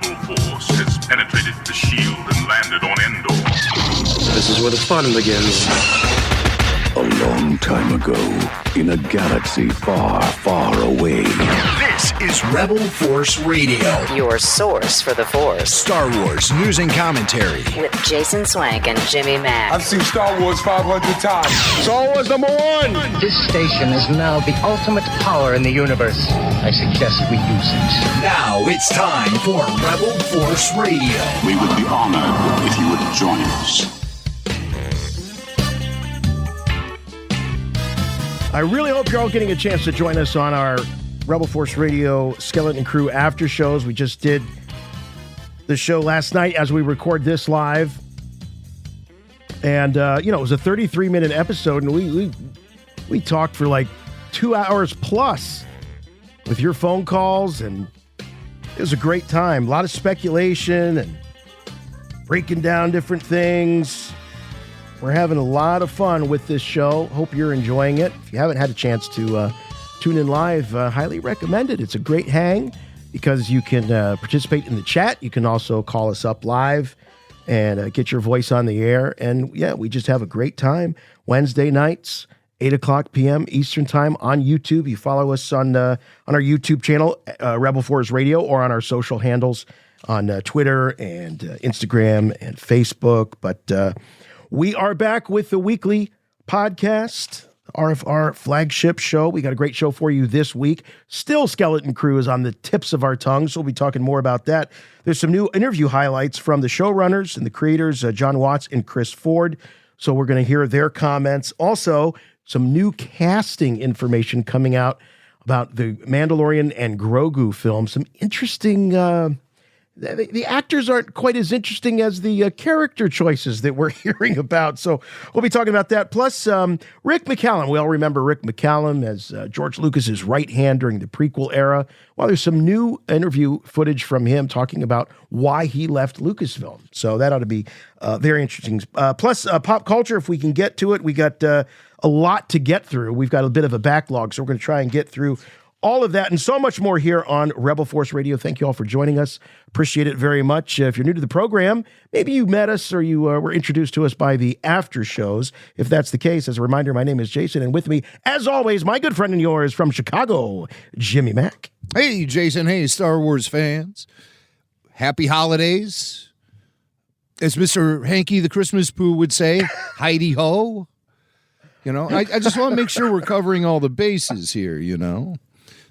rebel force has penetrated the shield and landed on Endor. This is where the fun begins. A long time ago, in a galaxy far, far away. This is Rebel Force Radio. Your source for the Force. Star Wars news and commentary. With Jason Swank and Jimmy Mack. I've seen Star Wars 500 times. Star Wars #1! This station is now the ultimate power in the universe. I suggest we use it. Now it's time for Rebel Force Radio. We would be honored if you would join us. I really hope you're all getting a chance to join us on our Rebel Force Radio Skeleton Crew after shows. We just did the show last night as we record this live. And, it was a 33-minute episode, and we talked for like 2 hours plus with your phone calls, and it was a great time. A lot of speculation and breaking down different things. We're having a lot of fun with this show. Hope you're enjoying it. If you haven't had a chance to tune in live, highly recommend it. It's a great hang because you can participate in the chat. You can also call us up live and get your voice on the air. And yeah, we just have a great time. Wednesday nights, 8 o'clock p.m. Eastern time on YouTube. You follow us on our YouTube channel, Rebel Force Radio, or on our social handles on Twitter and Instagram and Facebook. But we are back with the weekly podcast, RFR flagship show. We got a great show for you this week. Still, Skeleton Crew is on the tips of our tongues. We'll be talking more about that. There's some new interview highlights from the showrunners and the creators, John Watts and Chris Ford. So we're going to hear their comments. Also, some new casting information coming out about the Mandalorian and Grogu film. Some interesting... The actors aren't quite as interesting as the character choices that we're hearing about. So we'll be talking about that. Plus, Rick McCallum. We all remember Rick McCallum as George Lucas's right hand during the prequel era. Well, there's some new interview footage from him talking about why he left Lucasfilm. So that ought to be very interesting. Plus, pop culture, if we can get to it. We got a lot to get through. We've got a bit of a backlog, so we're going to try and get through all of that and so much more here on Rebel Force Radio. Thank you all for joining us. Appreciate it very much. If you're new to the program, maybe you met us or you were introduced to us by the after shows. If that's the case, as a reminder, my name is Jason, and with me, as always, my good friend and yours from Chicago, Jimmy Mack. Hey, Jason. Hey, Star Wars fans. Happy holidays. As Mr. Hanky the Christmas Pooh would say, Heidi ho. I just want to make sure we're covering all the bases here,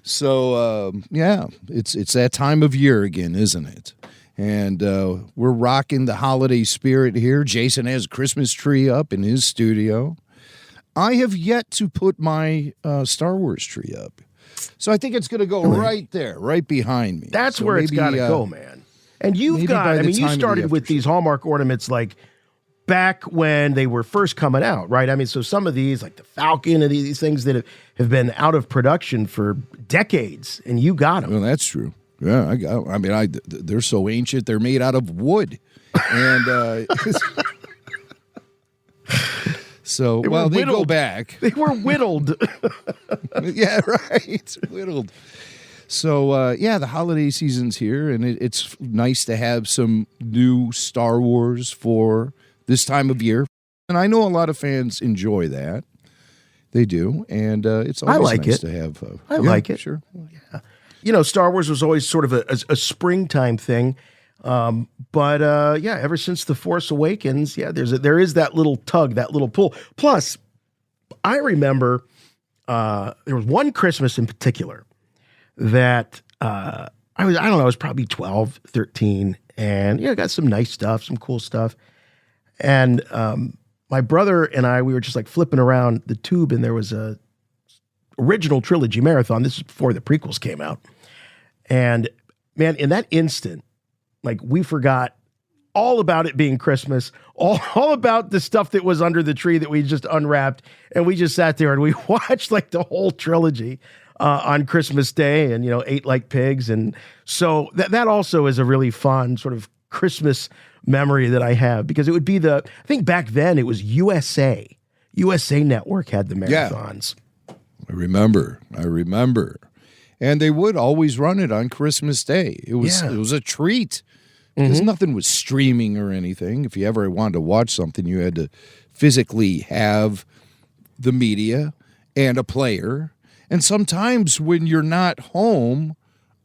So, it's that time of year again, isn't it? And we're rocking the holiday spirit here. Jason has a Christmas tree up in his studio. I have yet to put my Star Wars tree up. So I think it's going to go right there, right behind me. That's where it's got to go, man. And you've got, you started with these Hallmark ornaments like back when they were first coming out, right? So some of these, like the Falcon and these things that have been out of production for decades, and you got them. Well, that's true. Yeah, they're so ancient, they're made out of wood. And so, they go back. They were whittled. Yeah, right. Whittled. So, the holiday season's here, and it's nice to have some new Star Wars for this time of year. And I know a lot of fans enjoy that. They do. And it's always nice to have. I like it. Sure. Yeah. Star Wars was always sort of a springtime thing. But ever since The Force Awakens, there is that little tug, that little pull. Plus, I remember there was one Christmas in particular that I was probably 12, 13, and I got some nice stuff, some cool stuff. And my brother and I, we were just like flipping around the tube, and there was a original trilogy marathon. This is before the prequels came out. And man, in that instant, like we forgot all about it being Christmas, all about the stuff that was under the tree that we just unwrapped. And we just sat there and we watched like the whole trilogy on Christmas Day and, ate like pigs. And so that also is a really fun sort of Christmas memory that I have, because it would be I think back then it was USA Network had the marathons. I remember. And they would always run it on Christmas Day. It was a treat because nothing was streaming or anything. If you ever wanted to watch something, you had to physically have the media and a player. And sometimes when you're not home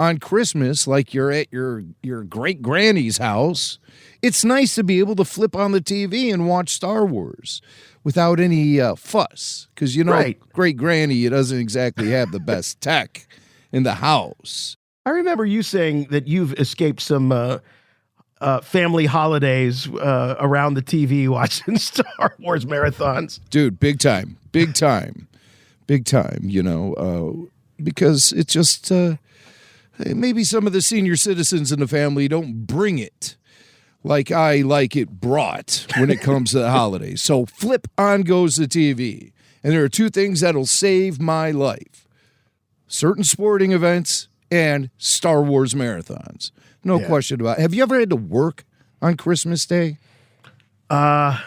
on Christmas, like you're at your great granny's house, it's nice to be able to flip on the TV and watch Star Wars without any fuss. Because, great granny doesn't exactly have the best tech in the house. I remember you saying that you've escaped some family holidays around the TV watching Star Wars marathons. Dude, big time, because it's just maybe some of the senior citizens in the family don't bring it like I like it brought when it comes to the holidays. So flip on goes the TV. And there are two things that'll save my life. Certain sporting events and Star Wars marathons. No question about it. Have you ever had to work on Christmas Day? I've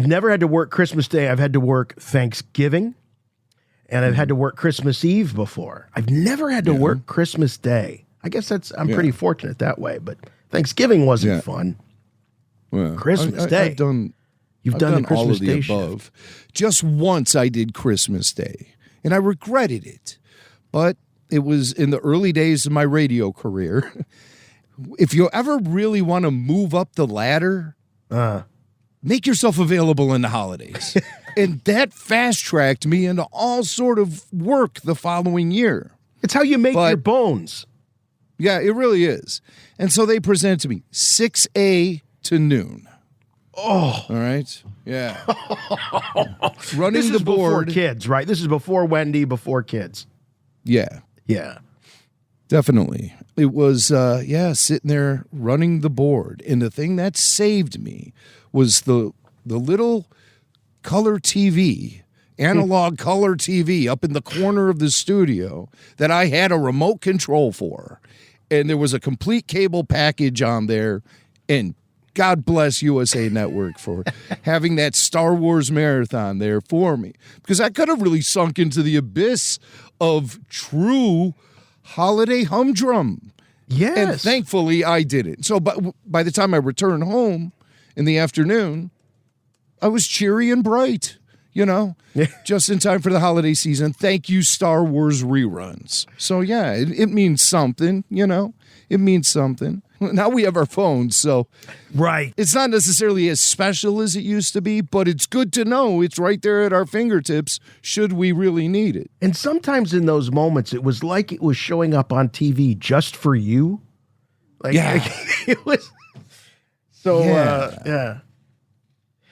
never had to work Christmas Day. I've had to work Thanksgiving, and I've had to work Christmas Eve before. I've never had to work Christmas Day. I guess I'm pretty fortunate that way, but Thanksgiving wasn't fun. Well, Christmas Day. You've done the Christmas all of the Day above. Just once I did Christmas Day, and I regretted it. But it was in the early days of my radio career. If you ever really want to move up the ladder, make yourself available in the holidays. And that fast-tracked me into all sort of work the following year. It's how you make your bones. Yeah, it really is. And so they present to me 6 to noon. Oh. All right? Yeah. Running this is the board. Before kids, right? This is before Wendy, before kids. Yeah. Yeah. Definitely. It was, sitting there running the board. And the thing that saved me was the little color TV, analog color TV up in the corner of the studio that I had a remote control for. And there was a complete cable package on there. And God bless USA Network for having that Star Wars marathon there for me. Because I could have really sunk into the abyss of true holiday humdrum. Yes. And thankfully I didn't. So by the time I returned home in the afternoon, I was cheery and bright, just in time for the holiday season. Thank you, Star Wars reruns. So yeah, it means something, it means something. Now we have our phones, so right. It's not necessarily as special as it used to be, but it's good to know it's right there at our fingertips should we really need it. And sometimes in those moments, it was like it was showing up on TV just for you. It was. So, yeah.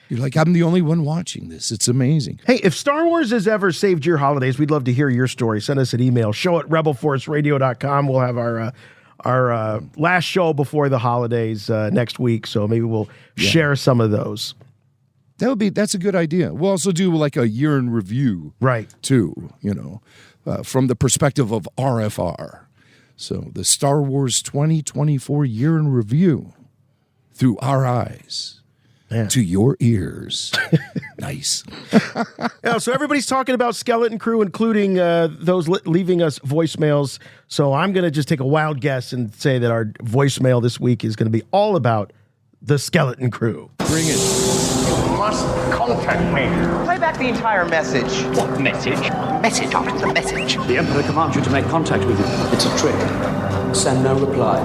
You're like, I'm the only one watching this. It's amazing. Hey, if Star Wars has ever saved your holidays, we'd love to hear your story. Send us an email, show@rebelforceradio.com. We'll have our last show before the holidays next week, so maybe we'll share some of those. That's a good idea. We'll also do like a year in review, right? Too, from the perspective of RFR. So the Star Wars 2024 year in review through our eyes. To your ears. Nice. So everybody's talking about Skeleton Crew, including those leaving us voicemails. So I'm going to just take a wild guess and say that our voicemail this week is going to be all about the Skeleton Crew. Bring it. You must contact me. Play back the entire message. What message? Message after the message. The Emperor commands you to make contact with him. It's a trick. Send no reply.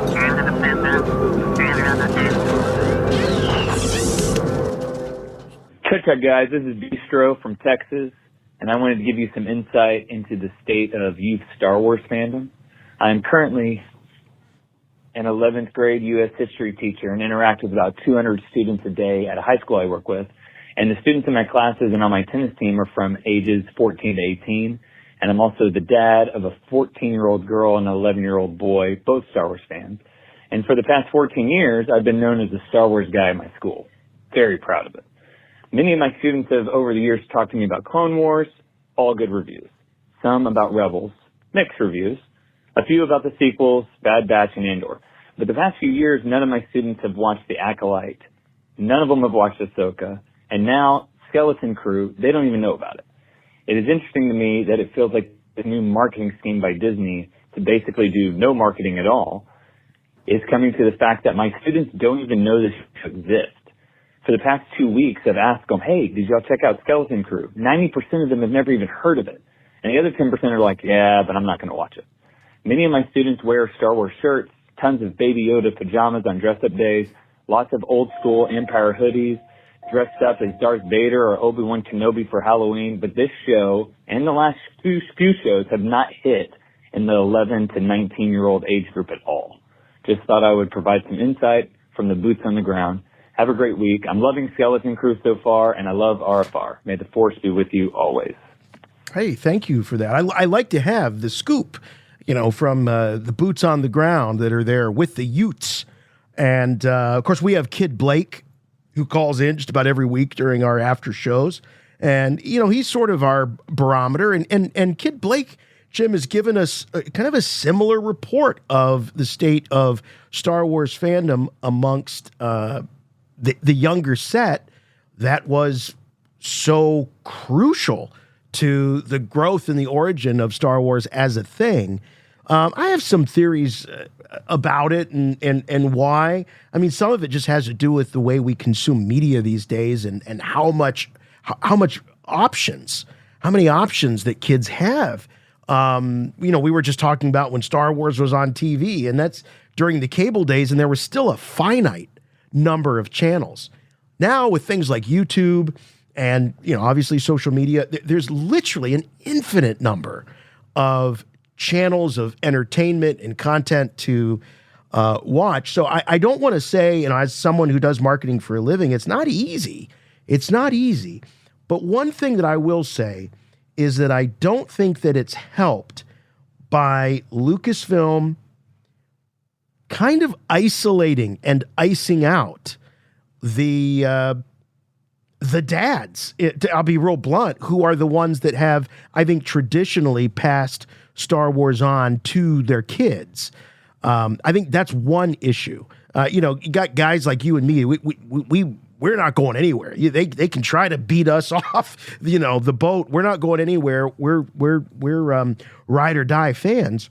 Check out, guys. This is Bistro from Texas, and I wanted to give you some insight into the state of youth Star Wars fandom. I'm currently an 11th grade U.S. history teacher and interact with about 200 students a day at a high school I work with. And the students in my classes and on my tennis team are from ages 14 to 18. And I'm also the dad of a 14-year-old girl and an 11-year-old boy, both Star Wars fans. And for the past 14 years, I've been known as the Star Wars guy at my school. Very proud of it. Many of my students have over the years talked to me about Clone Wars, all good reviews. Some about Rebels, mixed reviews. A few about the sequels, Bad Batch and Andor. But the past few years, none of my students have watched The Acolyte. None of them have watched Ahsoka. And now, Skeleton Crew, they don't even know about it. It is interesting to me that it feels like a new marketing scheme by Disney to basically do no marketing at all, is coming to the fact that my students don't even know this show exists. For the past 2 weeks, I've asked them, hey, did y'all check out Skeleton Crew? 90% of them have never even heard of it. And the other 10% are like, yeah, but I'm not going to watch it. Many of my students wear Star Wars shirts, tons of Baby Yoda pajamas on dress-up days, lots of old-school Empire hoodies, dressed up as Darth Vader or Obi-Wan Kenobi for Halloween. But this show and the last few shows have not hit in the 11 to 19-year-old age group at all. Just thought I would provide some insight from the boots on the ground. Have a great week. I'm loving Skeleton Crew so far, and I love RFR. May the Force be with you always. Hey, thank you for that. I like to have the scoop, from the boots on the ground that are there with the Utes. And, of course, we have Kid Blake, who calls in just about every week during our after shows. And, he's sort of our barometer. And Kid Blake, Jim, has given us kind of a similar report of the state of Star Wars fandom amongst the younger set that was so crucial to the growth and the origin of Star Wars as a thing. I have some theories about it and why. I mean, some of it just has to do with the way we consume media these days and how many options that kids have. We were just talking about when Star Wars was on TV, and that's during the cable days, and there was still a finite number of channels. Now with things like YouTube and, obviously social media, there's literally an infinite number of channels of entertainment and content to watch. So I don't want to say, as someone who does marketing for a living, it's not easy. It's not easy. But one thing that I will say is that I don't think that it's helped by Lucasfilm kind of isolating and icing out the dads. I'll be real blunt, who are the ones that have, I think, traditionally passed Star Wars on to their kids. I think that's one issue. You got guys like you and me. We're not going anywhere. They can try to beat us off, the boat. We're not going anywhere. We're ride or die fans.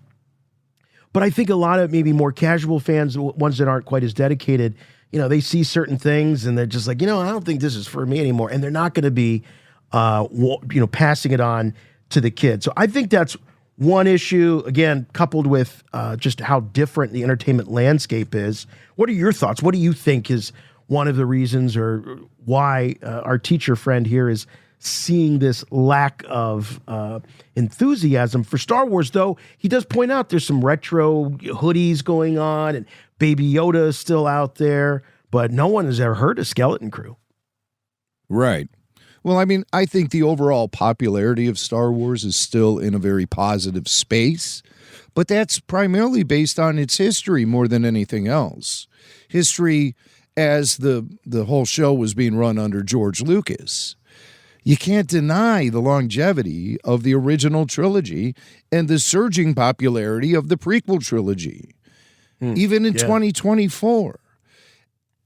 But I think a lot of maybe more casual fans, ones that aren't quite as dedicated, they see certain things and they're just like, I don't think this is for me anymore. And they're not going to be, passing it on to the kids. So I think that's one issue, again, coupled with just how different the entertainment landscape is. What are your thoughts? What do you think is one of the reasons or why our teacher friend here is seeing this lack of enthusiasm for Star Wars? Though he does point out there's some retro hoodies going on and Baby Yoda is still out there, but no one has ever heard of Skeleton Crew. Right. Well, I mean, I think the overall popularity of Star Wars is still in a very positive space, but that's primarily based on its history more than anything else. History as the whole show was being run under George Lucas. You can't deny the longevity of the original trilogy and the surging popularity of the prequel trilogy, even in 2024.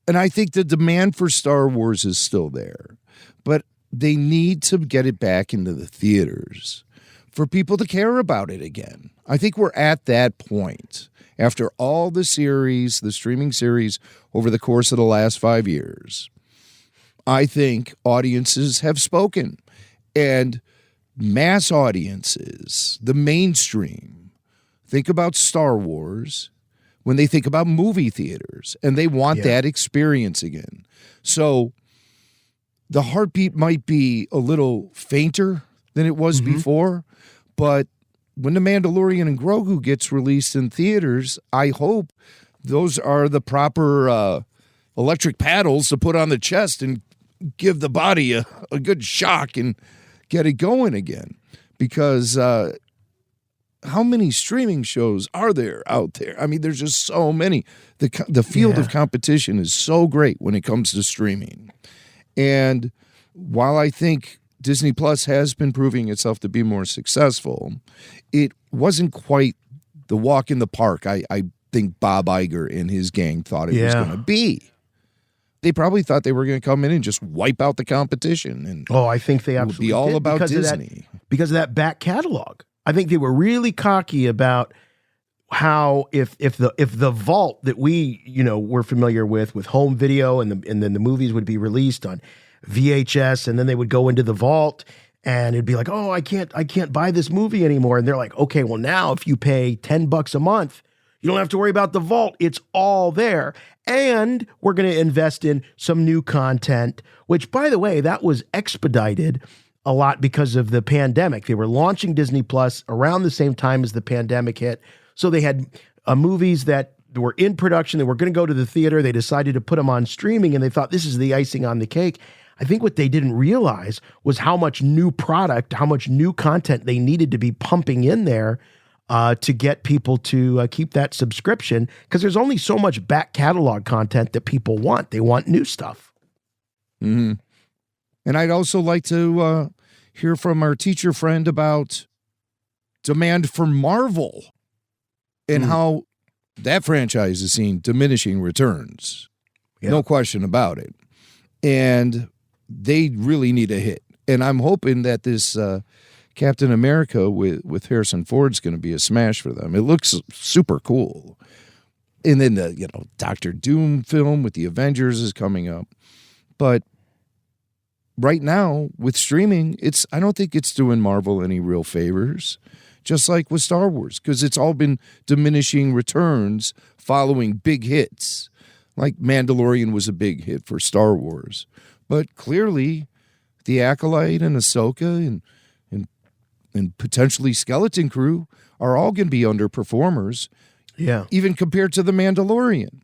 And I think the demand for Star Wars is still there, but they need to get it back into the theaters for people to care about it again. I think we're at that point. After all the series, the streaming series over the course of the last 5 years, I think audiences have spoken, and mass audiences, the mainstream, think about Star Wars when they think about movie theaters, and they want that experience again. So the heartbeat might be a little fainter than it was before, but when The Mandalorian and Grogu gets released in theaters, I hope those are the proper electric paddles to put on the chest and give the body a good shock and get it going again. Because how many streaming shows are there out there? I mean, there's just so many. The field of competition is so great when it comes to streaming. And while I think Disney Plus has been proving itself to be more successful, it wasn't quite the walk in the park I think Bob Iger and his gang thought it was going to be. They probably thought they were going to come in and just wipe out the competition. And I think they absolutely be all did about because Disney. Because of that back catalog. I think they were really cocky about how if the vault that we were familiar with home video and then the movies would be released on VHS and then they would go into the vault and it'd be like, oh, I can't buy this movie anymore. And they're like, okay, well now if you pay $10 a month, you don't have to worry about the vault. It's all there. And we're going to invest in some new content, which, by the way, that was expedited a lot because of the pandemic. They were launching Disney Plus around the same time as the pandemic hit. So they had movies that were in production that were going to go to the theater. They decided to put them on streaming, and they thought this is the icing on the cake. I think what they didn't realize was how much new product, how much new content they needed to be pumping in there to get people to keep that subscription, because there's only so much back catalog content that people want. They want new stuff. Mm-hmm. And I'd also like to hear from our teacher friend about demand for Marvel and how that franchise is seeing diminishing returns. Yeah. No question about it. And they really need a hit. And I'm hoping that this Captain America with Harrison Ford's going to be a smash for them. It looks super cool. And then the Doctor Doom film with the Avengers is coming up. But right now with streaming, I don't think it's doing Marvel any real favors. Just like with Star Wars, because it's all been diminishing returns following big hits. Like Mandalorian was a big hit for Star Wars. But clearly, The Acolyte and Ahsoka and potentially Skeleton Crew are all going to be underperformers. Yeah. Even compared to The Mandalorian.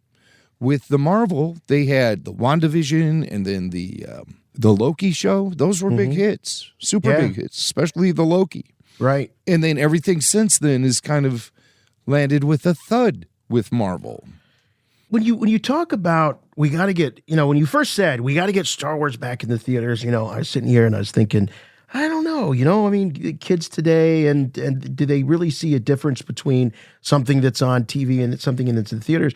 With the Marvel, they had the WandaVision and then the Loki show. Those were big hits, super big hits, especially the Loki. Right. And then everything since then is kind of landed with a thud with Marvel. When you talk about we got to get, when you first said we got to get Star Wars back in the theaters, I was sitting here and I was thinking, I don't know, I mean, kids today and do they really see a difference between something that's on TV and something that's in the theaters?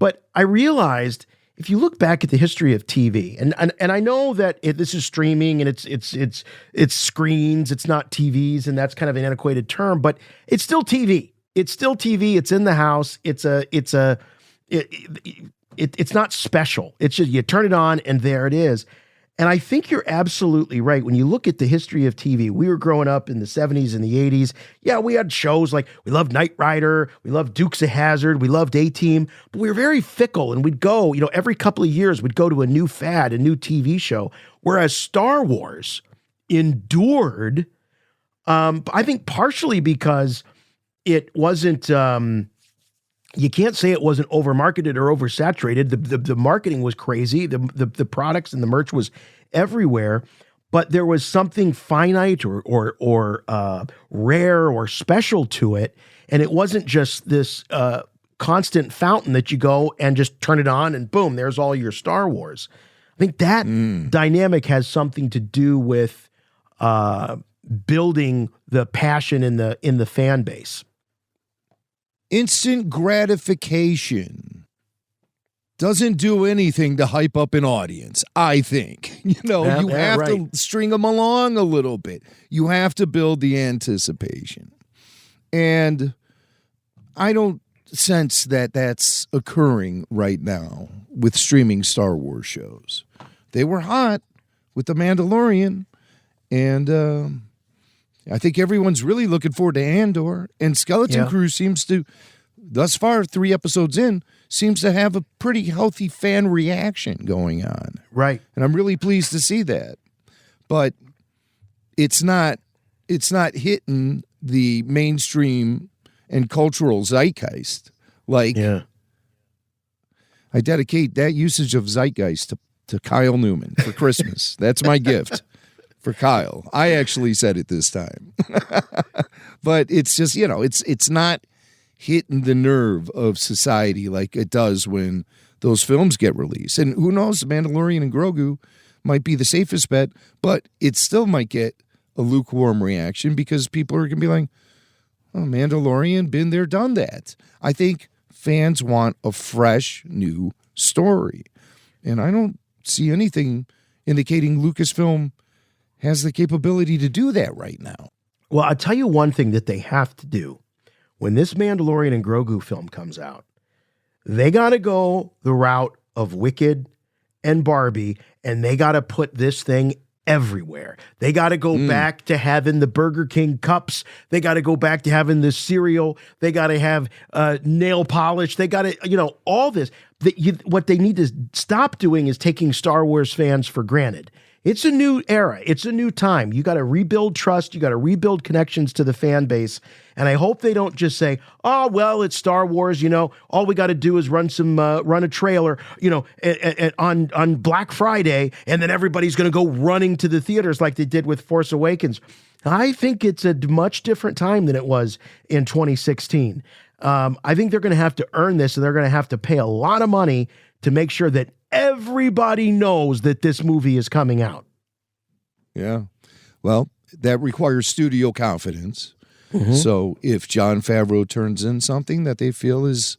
But I realized if you look back at the history of TV, and I know that this is streaming and it's screens, it's not TVs, and that's kind of an antiquated term, but it's still TV. It's still TV. It's in the house. It's not special. It's just you turn it on and there it is. And I think you're absolutely right. When you look at the history of TV, we were growing up in the 70s and the 80s. Yeah, we had shows like we loved Knight Rider, we loved Dukes of Hazzard, we loved A-Team, but we were very fickle and we'd go, every couple of years we'd go to a new fad, a new TV show. Whereas Star Wars endured, I think partially because it wasn't, you can't say it wasn't overmarketed or oversaturated. The marketing was crazy. The products and the merch was everywhere, but there was something finite or rare or special to it, and it wasn't just this constant fountain that you go and just turn it on and boom, there's all your Star Wars. I think that dynamic has something to do with building the passion in the fan base. Instant gratification doesn't do anything to hype up an audience, I think. You have to string them along a little bit. You have to build the anticipation. And I don't sense that that's occurring right now with streaming Star Wars shows. They were hot with The Mandalorian, and I think everyone's really looking forward to Andor, and Skeleton Crew seems to, thus far, 3 episodes in, seems to have a pretty healthy fan reaction going on. Right. And I'm really pleased to see that. But it's not hitting the mainstream and cultural zeitgeist. Like, I dedicate that usage of zeitgeist to Kyle Newman for Christmas. That's my gift. For Kyle. I actually said it this time. But it's just, it's not hitting the nerve of society like it does when those films get released. And who knows, Mandalorian and Grogu might be the safest bet, but it still might get a lukewarm reaction because people are going to be like, oh, Mandalorian, been there, done that. I think fans want a fresh, new story. And I don't see anything indicating Lucasfilm has the capability to do that right now. Well, I'll tell you one thing that they have to do when this Mandalorian and Grogu film comes out, they got to go the route of Wicked and Barbie, and they got to put this thing everywhere. They got to go back to having the Burger King cups. They got to go back to having the cereal. They got to have nail polish. They got to, all this. What they need to stop doing is taking Star Wars fans for granted. It's a new era. It's a new time. You got to rebuild trust. You got to rebuild connections to the fan base. And I hope they don't just say, "Oh, well, it's Star Wars. All we got to do is run a trailer, on Black Friday, and then everybody's going to go running to the theaters like they did with Force Awakens." I think it's a much different time than it was in 2016. I think they're going to have to earn this, and they're going to have to pay a lot of money to make sure that everybody knows that this movie is coming out. Yeah. Well, that requires studio confidence. So if Jon Favreau turns in something that they feel is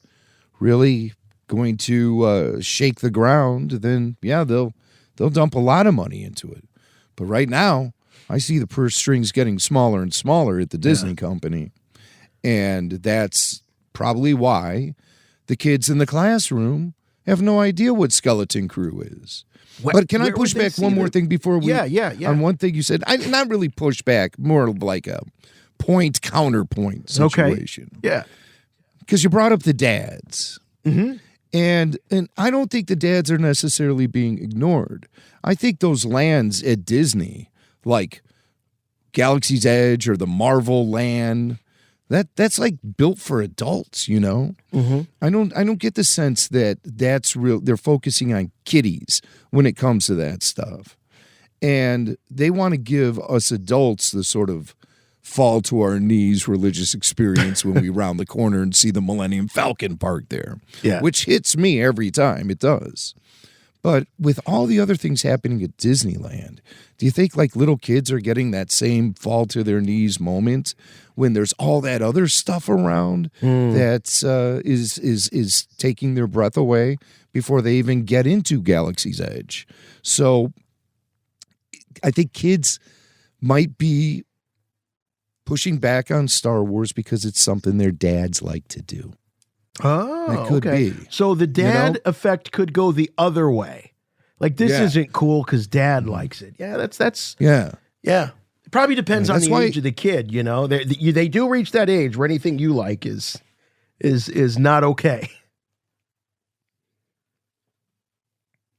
really going to shake the ground, then yeah, they'll dump a lot of money into it. But right now, I see the purse strings getting smaller and smaller at the Disney company. And that's probably why the kids in the classroom have no idea what Skeleton Crew is. But can I push back one more thing before we... Yeah. On one thing you said, not really push back, more like a counterpoint situation. Okay. Yeah. Because you brought up the dads. And I don't think the dads are necessarily being ignored. I think those lands at Disney, like Galaxy's Edge or the Marvel land... That's like built for adults, I don't get the sense that that's real. They're focusing on kiddies when it comes to that stuff, and they want to give us adults the sort of fall to our knees religious experience when we round the corner and see the Millennium Falcon parked there, which hits me every time. It does. But with all the other things happening at Disneyland, do you think like little kids are getting that same fall to their knees moment when there's all that other stuff around that is taking their breath away before they even get into Galaxy's Edge? So I think kids might be pushing back on Star Wars because it's something their dads like to do. Oh, that could be. So the dad effect could go the other way. Like this isn't cool because dad likes it. Yeah, that's yeah. It probably depends on the age of the kid. They do reach that age where anything you like is not okay.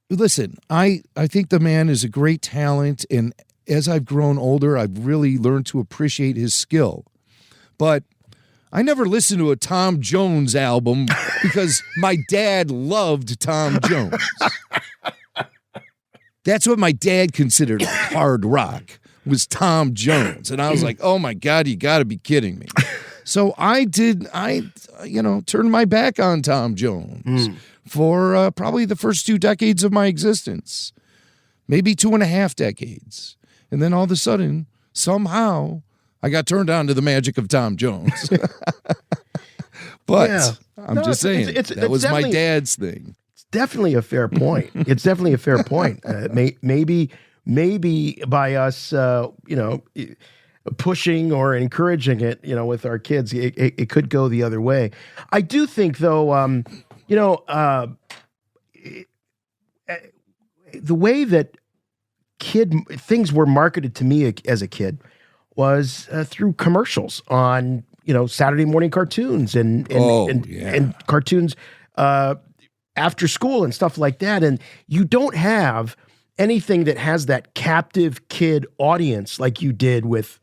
Listen, I think the man is a great talent, and as I've grown older, I've really learned to appreciate his skill. But I never listened to a Tom Jones album because my dad loved Tom Jones. That's what my dad considered hard rock, was Tom Jones. And I was like, oh my God, you got to be kidding me. So I turned my back on Tom Jones for probably the first 2 decades of my existence, maybe 2.5 decades. And then all of a sudden, somehow, I got turned on to the magic of Tom Jones. But I'm just saying, that was my dad's thing. It's definitely a fair point. Maybe by us, pushing or encouraging it, with our kids, it could go the other way. I do think, though, the way that things were marketed to me as a kid was through commercials on, Saturday morning cartoons and cartoons after school and stuff like that. And you don't have anything that has that captive kid audience like you did with,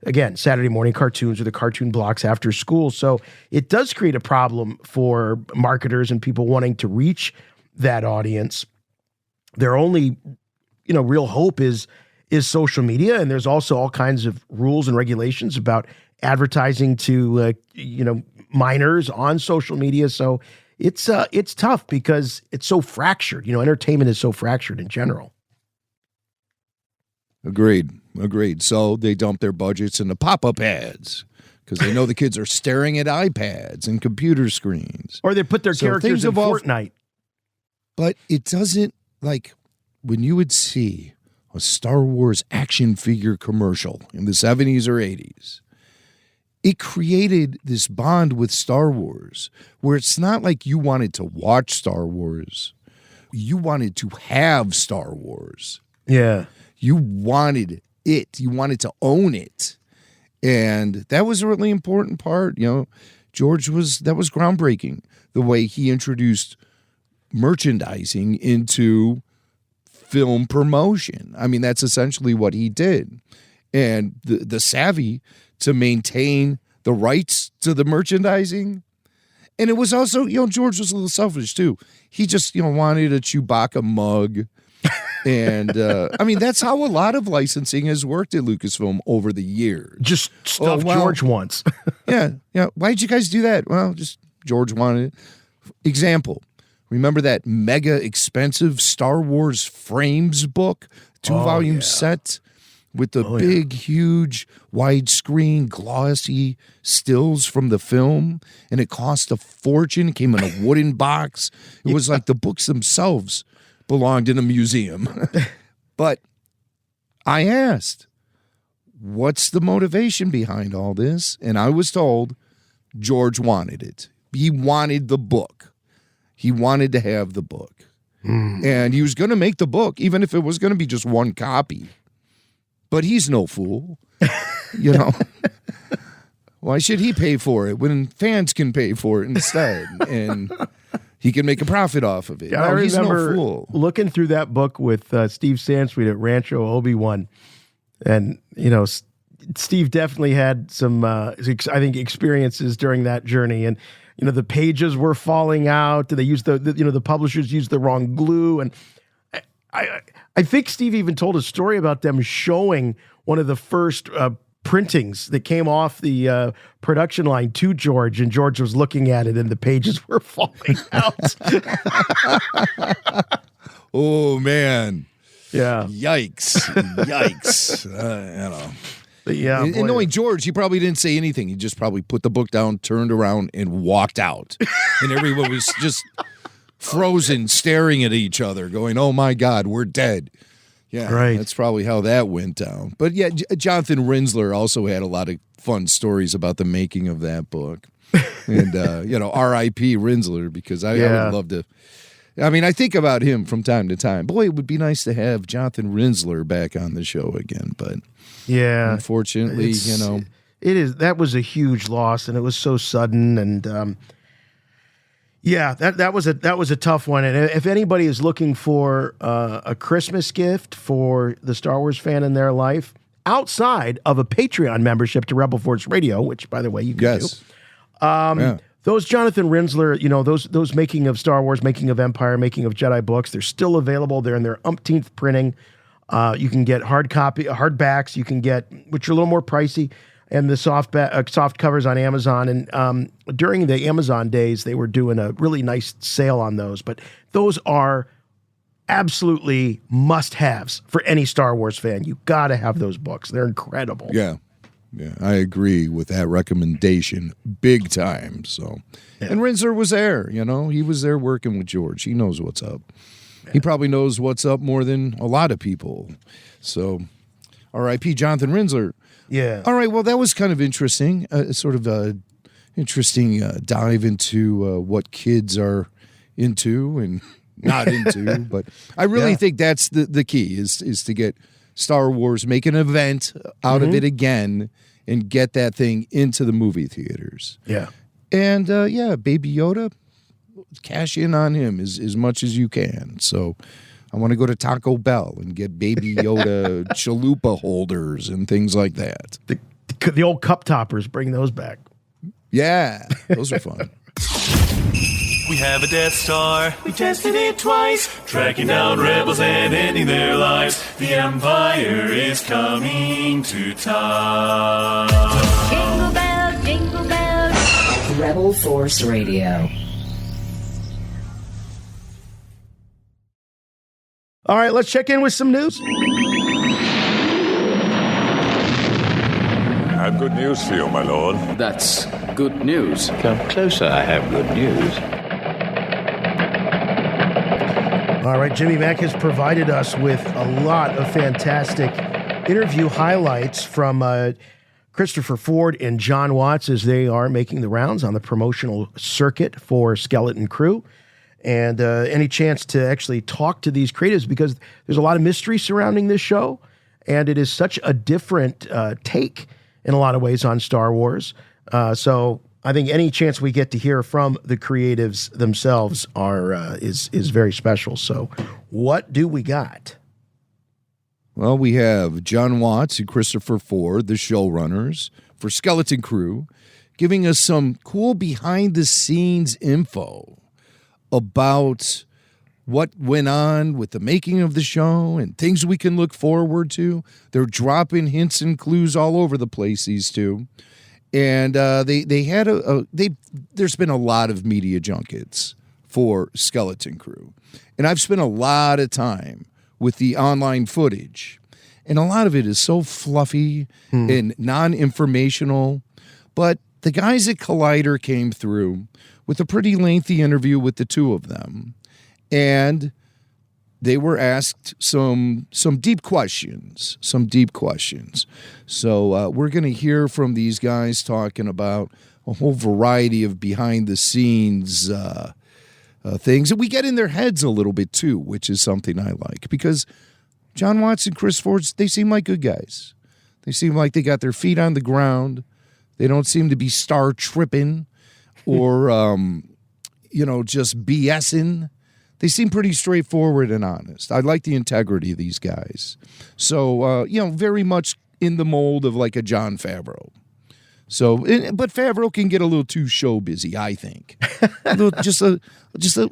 again, Saturday morning cartoons or the cartoon blocks after school. So it does create a problem for marketers and people wanting to reach that audience. Their only, real hope is social media. And there's also all kinds of rules and regulations about advertising to, minors on social media. So it's tough because it's so fractured. Entertainment is so fractured in general. Agreed. So they dump their budgets into pop-up ads because they know the kids are staring at iPads and computer screens. Or they put their characters in Fortnite. But it doesn't, like, when you would see a Star Wars action figure commercial in the 70s or 80s, it created this bond with Star Wars where it's not like you wanted to watch Star Wars. You wanted to have Star Wars. Yeah. You wanted it. You wanted to own it. And that was a really important part. You know, that was groundbreaking, the way he introduced merchandising into film promotion. I mean, that's essentially what he did. And the savvy to maintain the rights to the merchandising. And it was also, George was a little selfish too. He just, wanted a Chewbacca mug. And I mean, that's how a lot of licensing has worked at Lucasfilm over the years. Just stuff George wants. Yeah. Why'd you guys do that? Well, just George wanted it. Example. Remember that mega expensive Star Wars Frames book? 2-volume set with the big, huge, widescreen, glossy stills from the film. And it cost a fortune. It came in a wooden box. It was like the books themselves belonged in a museum. But I asked, what's the motivation behind all this? And I was told George wanted it. He wanted the book. He wanted to have the book. And he was going to make the book, even if it was going to be just one copy. But he's no fool. Why should he pay for it when fans can pay for it instead? And he can make a profit off of it. Yeah, I remember looking through that book with Steve Sansweet at Rancho Obi-Wan. And, Steve definitely had some, I think, experiences during that journey. And, the pages were falling out. They used the publishers used the wrong glue. And I think Steve even told a story about them showing one of the first printings that came off the production line to George, and George was looking at it and the pages were falling out. Oh, man. Yeah. Yikes. Yeah. And knowing George, he probably didn't say anything. He just probably put the book down, turned around, and walked out. And everyone was just frozen, staring at each other, going, oh, my God, we're dead. Yeah, right. That's probably how that went down. But yeah, Jonathan Rinsler also had a lot of fun stories about the making of that book. And, R.I.P. Rinsler, because I would love to. I mean, I think about him from time to time. Boy, it would be nice to have Jonathan Rinsler back on the show again. But unfortunately, it is. That was a huge loss, and it was so sudden. And that was a tough one. And if anybody is looking for a Christmas gift for the Star Wars fan in their life, outside of a Patreon membership to Rebel Force Radio, which, by the way, you can do. Those Jonathan Rinsler, those making of Star Wars, making of Empire, making of Jedi books, they're still available. They're in their umpteenth printing. You can get hardbacks. You can get, which are a little more pricey, and the soft covers on Amazon. And during the Amazon days, they were doing a really nice sale on those. But those are absolutely must-haves for any Star Wars fan. You got to have those books. They're incredible. Yeah, I agree with that recommendation big time. So, and Rinsler was there, he was there working with George. He knows what's up. Yeah. He probably knows what's up more than a lot of people. So, R.I.P. Jonathan Rinsler. Yeah. All right. Well, that was kind of interesting. Sort of a interesting dive into what kids are into and not into. But I really think that's the key is to get Star Wars, make an event out of it again, and get that thing into the movie theaters. Yeah. And Baby Yoda, cash in on him as much as you can. So I want to go to Taco Bell and get Baby Yoda chalupa holders and things like that. The old cup toppers, bring those back. Yeah, those are fun. We have a Death Star. We tested it twice, tracking down rebels and ending their lives. The Empire is coming to town. Jingle bells. Rebel Force Radio. All right, let's check in with some news. I have good news for you, my lord. That's good news. Come closer, I have good news. All right, Jimmy Mack has provided us with a lot of fantastic interview highlights from Christopher Ford and John Watts as they are making the rounds on the promotional circuit for Skeleton Crew. And any chance to actually talk to these creatives, because there's a lot of mystery surrounding this show, and it is such a different take in a lot of ways on Star Wars. So I think any chance we get to hear from the creatives themselves is very special. So what do we got? Well, we have John Watts and Christopher Ford, the showrunners for Skeleton Crew, giving us some cool behind-the-scenes info about what went on with the making of the show and things we can look forward to. They're dropping hints and clues all over the place, these two. And there's been a lot of media junkets for Skeleton Crew. And I've spent a lot of time with the online footage. And a lot of it is so fluffy and non-informational. But the guys at Collider came through with a pretty lengthy interview with the two of them. And they were asked some deep questions, So we're going to hear from these guys talking about a whole variety of behind-the-scenes things. And we get in their heads a little bit, too, which is something I like. Because John Watts and Chris Ford, they seem like good guys. They seem like they got their feet on the ground. They don't seem to be star-tripping or, just BSing. They seem pretty straightforward and honest. I like the integrity of these guys. So, very much in the mold of like a Jon Favreau. So, but Favreau can get a little too show busy, I think. just a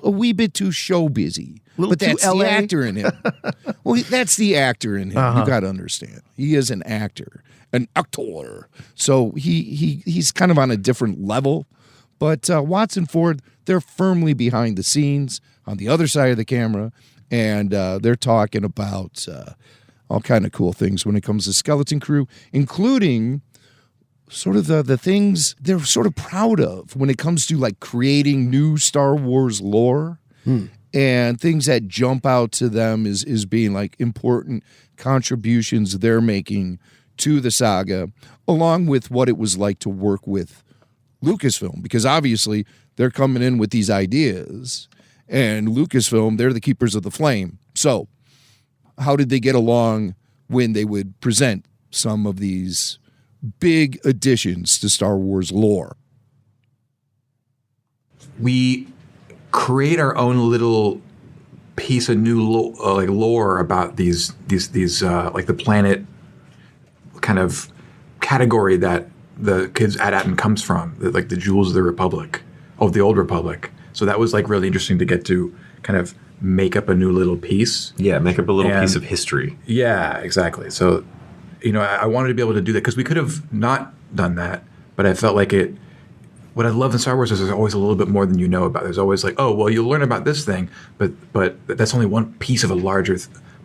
wee bit too show busy. But that's the actor in him. Well, that's the actor in him. You got to understand. He is an actor, an actor. So he's kind of on a different level. But Watts and Ford, they're firmly behind the scenes on the other side of the camera, and they're talking about all kind of cool things when it comes to Skeleton Crew, including sort of the things they're sort of proud of when it comes to like creating new Star Wars lore and things that jump out to them is being like important contributions they're making to the saga, along with what it was like to work with Lucasfilm, because obviously they're coming in with these ideas, and Lucasfilm, they're the keepers of the flame. So how did they get along when they would present some of these big additions to Star Wars lore? We create our own little piece of new lore about these like the planet kind of category that the kids at Atten comes from, like the Jewels of the Republic, of the Old Republic. So that was like really interesting to get to kind of make up a new little piece. Yeah, make up a little piece of history. Yeah, exactly. So, I wanted to be able to do that because we could have not done that, but I felt like it. What I love in Star Wars is there's always a little bit more than you know about. There's always like, oh, well, you'll learn about this thing, but that's only one piece of a larger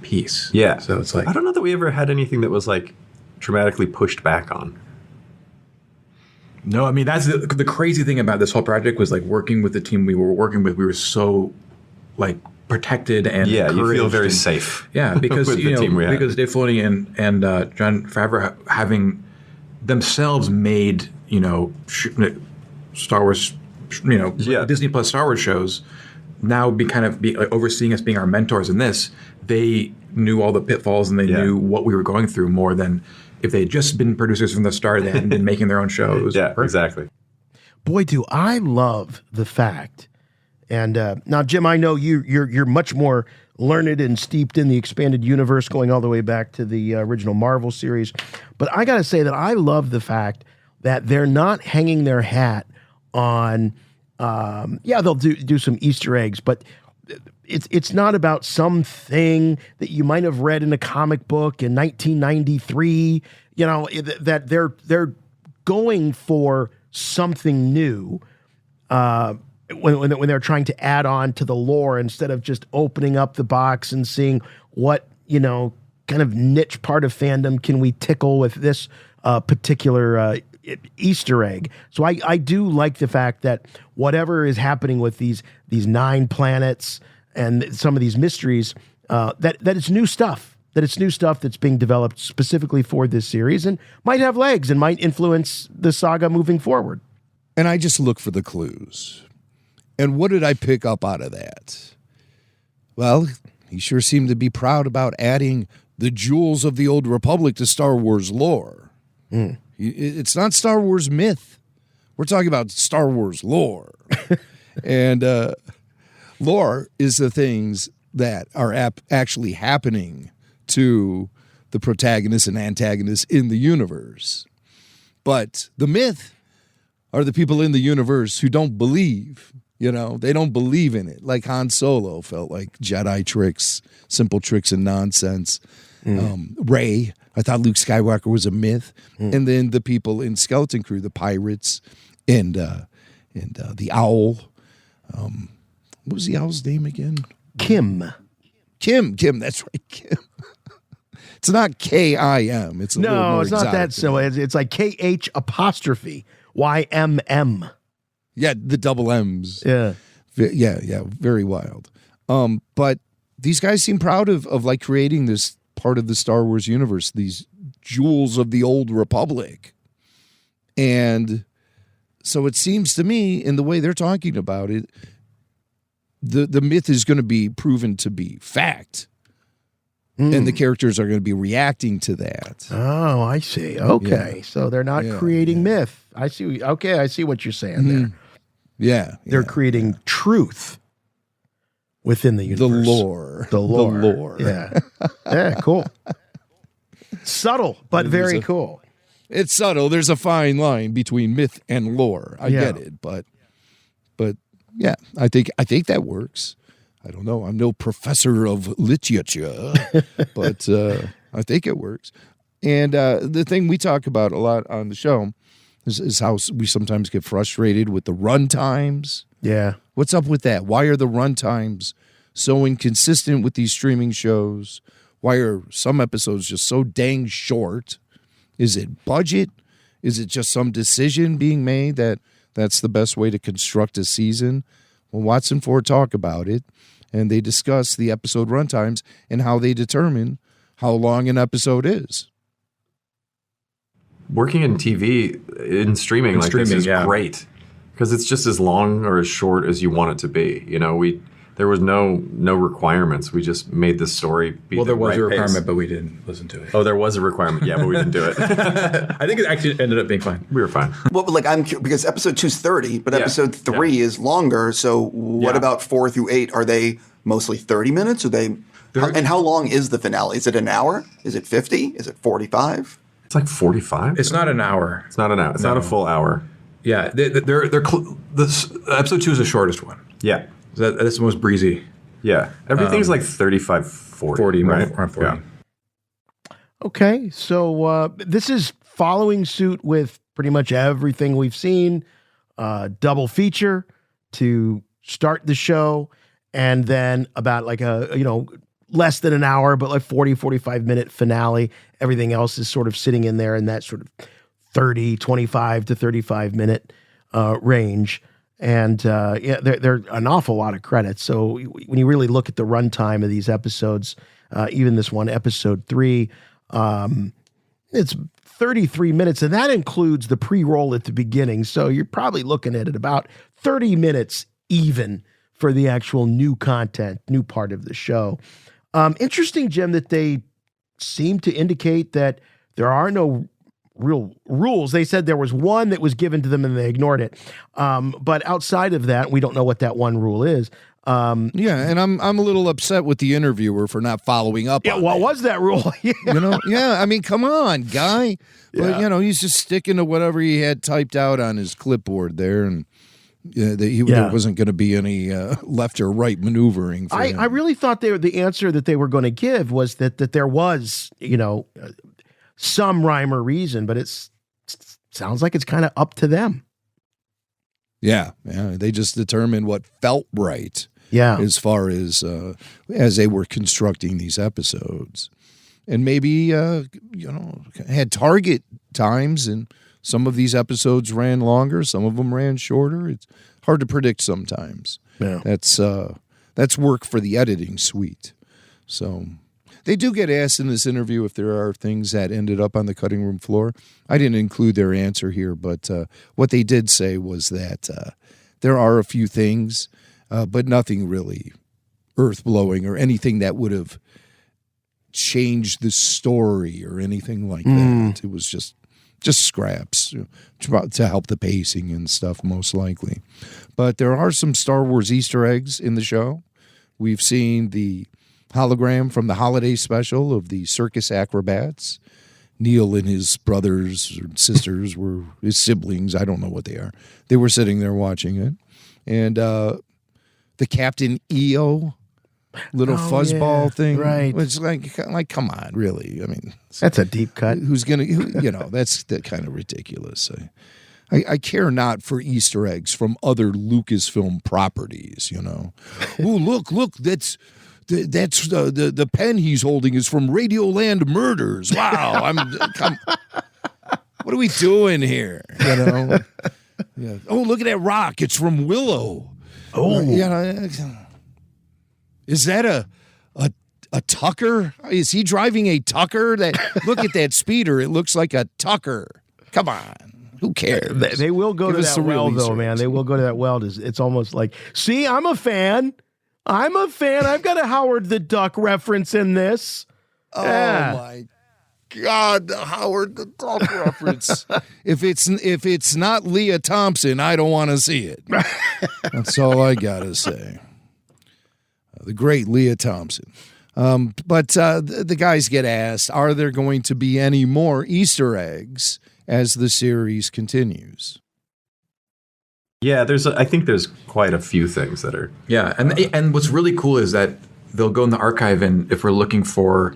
piece. Yeah. So it's like, I don't know that we ever had anything that was like dramatically pushed back on. No, I mean, that's the crazy thing about this whole project was like working with the team we were working with. We were so like protected and you feel very and, safe. Yeah, because with the team we had. because Dave Filoni and Jon Favreau having themselves made Star Wars, Disney Plus Star Wars shows, now be like, overseeing us being our mentors in this. They knew all the pitfalls and they knew what we were going through more than if they had just been producers from the start. They hadn't been making their own show. It was perfect. Exactly. Boy, do I love the fact. And now, Jim, I know you're much more learned and steeped in the expanded universe, going all the way back to the original Marvel series. But I got to say that I love the fact that they're not hanging their hat on. They'll do some Easter eggs, but it's not about something that you might have read in a comic book in 1993. That they're going for something new. When they're trying to add on to the lore instead of just opening up the box and seeing what, kind of niche part of fandom can we tickle with this particular Easter egg. So I do like the fact that whatever is happening with these 9 planets and some of these mysteries, that it's new stuff. that it's new stuff that's being developed specifically for this series and might have legs and might influence the saga moving forward. And I just look for the clues. And what did I pick up out of that? Well, he sure seemed to be proud about adding the jewels of the Old Republic to Star Wars lore. It's not Star Wars myth. We're talking about Star Wars lore. And lore is the things that are actually happening to the protagonists and antagonists in the universe. But the myth are the people in the universe who don't believe. They don't believe in it. Like Han Solo felt like Jedi tricks, simple tricks and nonsense. Rey, I thought Luke Skywalker was a myth. And then the people in Skeleton Crew, the pirates and the owl. What was the owl's name again? Kim, that's right, Kim. It's not K-I-M. It's a little more it's not that. So it's like K-H''YMM. Yeah, the double M's. Yeah. Yeah, very wild. But these guys seem proud of like creating this part of the Star Wars universe, these jewels of the Old Republic. And so it seems to me, in the way they're talking about it, the myth is going to be proven to be fact. And the characters are going to be reacting to that. Oh, I see. Okay. Yeah. So they're not creating myth. I see. Okay, I see what you're saying there. Yeah. They're creating truth within the universe. The lore. Yeah. Yeah, cool. Subtle, but very cool. It's subtle. There's a fine line between myth and lore. I get it, but yeah, I think that works. I don't know. I'm no professor of literature, but I think it works. And the thing we talk about a lot on the show is how we sometimes get frustrated with the run times. Yeah. What's up with that? Why are the run times so inconsistent with these streaming shows? Why are some episodes just so dang short? Is it budget? Is it just some decision being made that's the best way to construct a season? Well, Watson Ford talk about it, and they discuss the episode runtimes and how they determine how long an episode is. Working in TV, in streaming like this is great because it's just as long or as short as you want it to be. There was no requirements. We just made the story be there was right a requirement, pace. but we didn't listen to it. Oh, there was a requirement, yeah, but we didn't do it. I think it actually ended up being fine. We were fine. Well, but I'm curious, because episode 2 is 30, but episode 3 is longer. So what about 4 through 8? Are they mostly 30 minutes? And how long is the finale? Is it an hour? Is it 50? Is it 45? It's like 45. It's not an hour. It's not an hour. It's not a full hour. Yeah, this episode 2 is the shortest one. Yeah. That's the most breezy. Yeah. Everything's like 35, 40, right? Around 40. Yeah. Okay, so this is following suit with pretty much everything we've seen. Double feature to start the show, and then about like less than an hour, but like 40, 45-minute finale. Everything else is sort of sitting in there in that sort of 25 to 35-minute range. And they're an awful lot of credits. So when you really look at the runtime of these episodes, even this one, episode 3, it's 33 minutes, and that includes the pre-roll at the beginning. So you're probably looking at about 30 minutes even for the actual new content, new part of the show. Interesting, Jim, that they seem to indicate that there are no real rules. They said there was one that was given to them and they ignored it. But outside of that, we don't know what that one rule is. And I'm a little upset with the interviewer for not following up. Yeah, what was that rule? I mean, come on, guy. But he's just sticking to whatever he had typed out on his clipboard there, and there wasn't going to be any left or right maneuvering. For him. I really thought the answer that they were going to give was that there was, some rhyme or reason, but it sounds like it's kind of up to them. Yeah. They just determined what felt right. Yeah. As far as they were constructing these episodes, and maybe had target times, and some of these episodes ran longer, some of them ran shorter. It's hard to predict sometimes. Yeah. That's work for the editing suite. So. They do get asked in this interview if there are things that ended up on the cutting room floor. I didn't include their answer here, but what they did say was that there are a few things, but nothing really earth-blowing or anything that would have changed the story or anything like that. It was just scraps to help the pacing and stuff, most likely. But there are some Star Wars Easter eggs in the show. We've seen the hologram from the holiday special of the circus acrobats. Neil and his brothers or sisters were his siblings. I don't know what they are. They were sitting there watching it. And the Captain EO little fuzzball thing. Right. It's like, come on, really. I mean, that's a deep cut. Who's going to, that's kind of ridiculous. I care not for Easter eggs from other Lucasfilm properties, Oh, look, that's the pen he's holding is from Radioland Murders. Wow, what are we doing here? Yeah. Oh, look at that rock. It's from Willow. Oh, is that a Tucker? Is he driving a Tucker? Look at that speeder. It looks like a Tucker. Come on. Who cares? They will go to that well, though, man. They will go to that well. It's almost like, see, I'm a fan. I've got a Howard the Duck reference in this. Oh, my God, the Howard the Duck reference. If it's not Leah Thompson, I don't want to see it. That's all I got to say. The great Leah Thompson. But the guys get asked, are there going to be any more Easter eggs as the series continues? Yeah, I think there's quite a few things that are. Yeah, and what's really cool is that they'll go in the archive, and if we're looking for,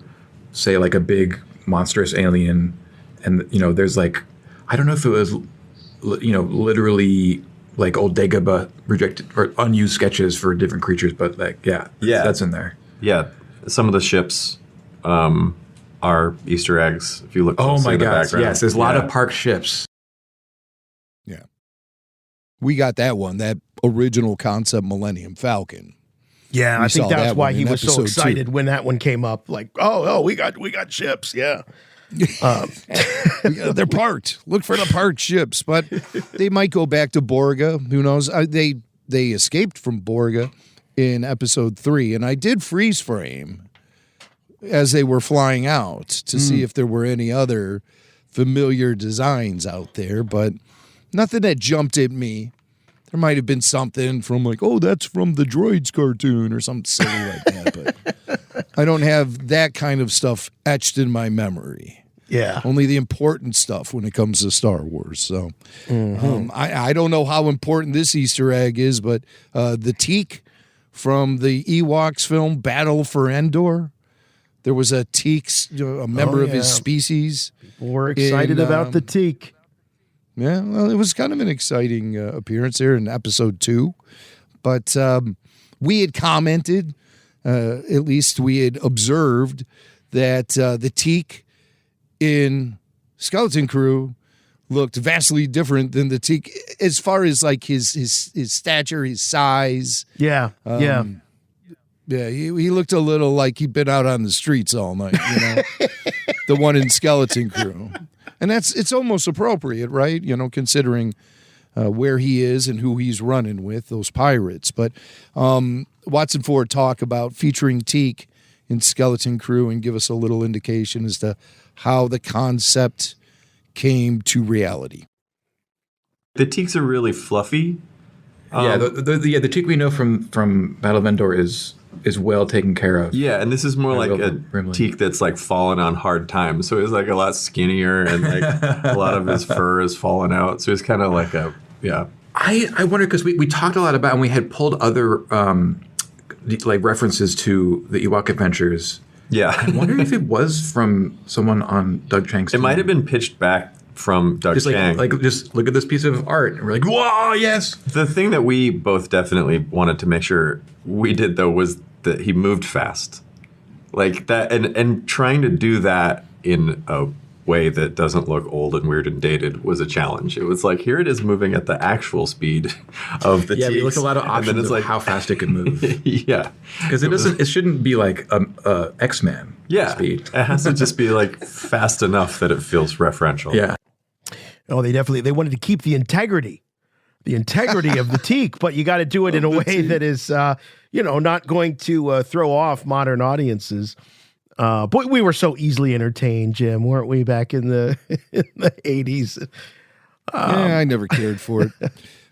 say, like a big monstrous alien, and there's like, I don't know if it was, literally like old Dagobah rejected or unused sketches for different creatures, but that's in there. Yeah, some of the ships are Easter eggs. If you look closely in the background. Yes, there's a lot of parked ships. Yeah, we got that one, that original concept Millennium Falcon. Yeah, I think that's why he was so excited 2. when that one came up. Like, we got ships. Yeah. They're parked. Look for the parked ships, but they might go back to Borga. Who knows? They escaped from Borga in episode 3, and I did freeze frame as they were flying out to see if there were any other familiar designs out there, but nothing that jumped at me. There might have been something from like, that's from the Droids cartoon or something silly like that, but I don't have that kind of stuff etched in my memory. Yeah. Only the important stuff when it comes to Star Wars. So I don't know how important this Easter egg is, but the Teak from the Ewoks film Battle for Endor, there was a Teak, a member of his species. People were excited about the Teak. Yeah, well, it was kind of an exciting appearance there in episode 2. But we had commented, at least we had observed, that the Teak in Skeleton Crew looked vastly different than the Teak as far as like his stature, his size. Yeah, yeah, he looked a little like he'd been out on the streets all night, the one in Skeleton Crew. And it's almost appropriate, right? Considering where he is and who he's running with, those pirates. But Watson Ford talk about featuring Teak in Skeleton Crew and give us a little indication as to how the concept came to reality. The Teaks are really fluffy. The Teak we know from Battle of Endor is well taken care of. Yeah, and this is more like a Teak that's like fallen on hard times. So he's like a lot skinnier and like a lot of his fur is fallen out. So he's kind of like I wonder, because we talked a lot about, and we had pulled other like references to the Ewok Adventures. Yeah. I wonder if it was from someone on Doug Chang's team. It might have been pitched back from Doug Chang. Just look at this piece of art. And we're like, whoa, yes. The thing that we both definitely wanted to make sure we did, though, was that he moved fast. Like that, and trying to do that in a way that doesn't look old and weird and dated was a challenge. It was like, here it is moving at the actual speed of the we looked teeth. a lot of And then options it's of like how fast it could move. Yeah. Because it shouldn't be like X-Men speed. It has to just be like fast enough that it feels referential. Yeah. Oh, they wanted to keep the integrity of the teak, but you got to do it in a way that is, not going to throw off modern audiences. But we were so easily entertained, Jim, weren't we, back in the 80s? Yeah, I never cared for it.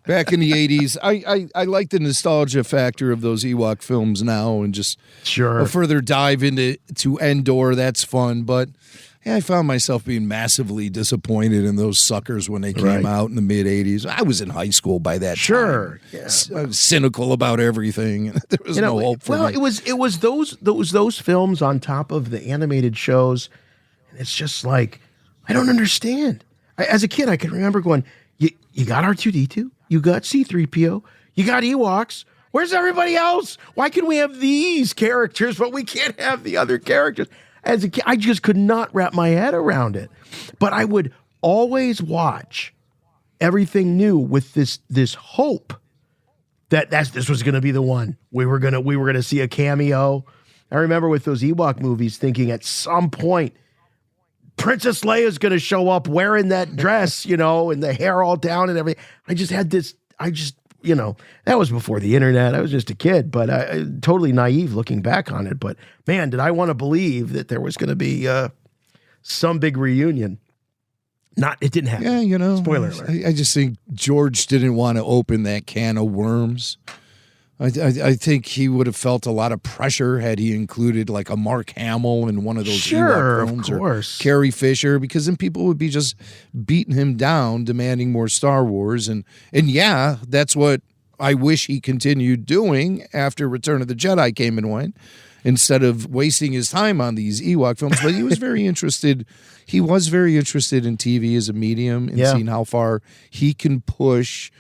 Back in the 80s, I like the nostalgia factor of those Ewok films now, and just a further dive into Endor, that's fun. But yeah, I found myself being massively disappointed in those suckers when they came out in the mid-'80s. I was in high school by that time. Yeah. I was cynical about everything. There was no hope for me. It was those films on top of the animated shows. And it's just like, I don't understand. As a kid, I can remember going, you got R2-D2, you got C-3PO, you got Ewoks. Where's everybody else? Why can we have these characters, but we can't have the other characters? As a kid, I just could not wrap my head around it. But I would always watch everything new with this hope that this was going to be the one. We were gonna see a cameo. I remember with those Ewok movies thinking at some point Princess Leia's going to show up wearing that dress, and the hair all down and everything. That was before the internet. I was just a kid, but totally naive looking back on it. But man, did I want to believe that there was going to be some big reunion. It didn't happen. Yeah, Spoiler alert. I just think George didn't want to open that can of worms. I think he would have felt a lot of pressure had he included like a Mark Hamill in one of those Ewok films, of course, or Carrie Fisher, because then people would be just beating him down, demanding more Star Wars, and yeah, that's what I wish he continued doing after Return of the Jedi came and went, instead of wasting his time on these Ewok films. But he was very interested. He was very interested in TV as a medium and seeing how far he can push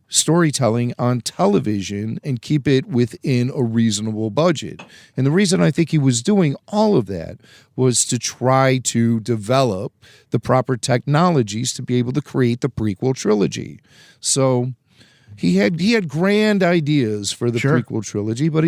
storytelling on television and keep it within a reasonable budget. And the reason I think he was doing all of that was to try to develop the proper technologies to be able to create the prequel trilogy. So he had grand ideas for the prequel trilogy, but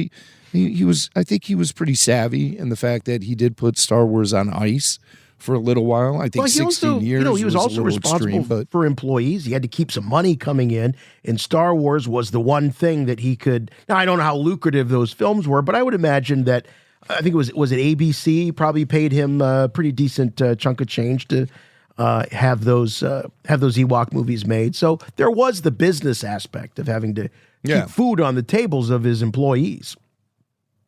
he was, I think he was pretty savvy in the fact that he did put Star Wars on ice for a little while. I think 16 years. He was also responsible for employees. He had to keep some money coming in, and Star Wars was the one thing that he could. Now I don't know how lucrative those films were, but I would imagine that I think it was ABC probably paid him a pretty decent chunk of change to have those Ewok movies made. So there was the business aspect of having to keep food on the tables of his employees.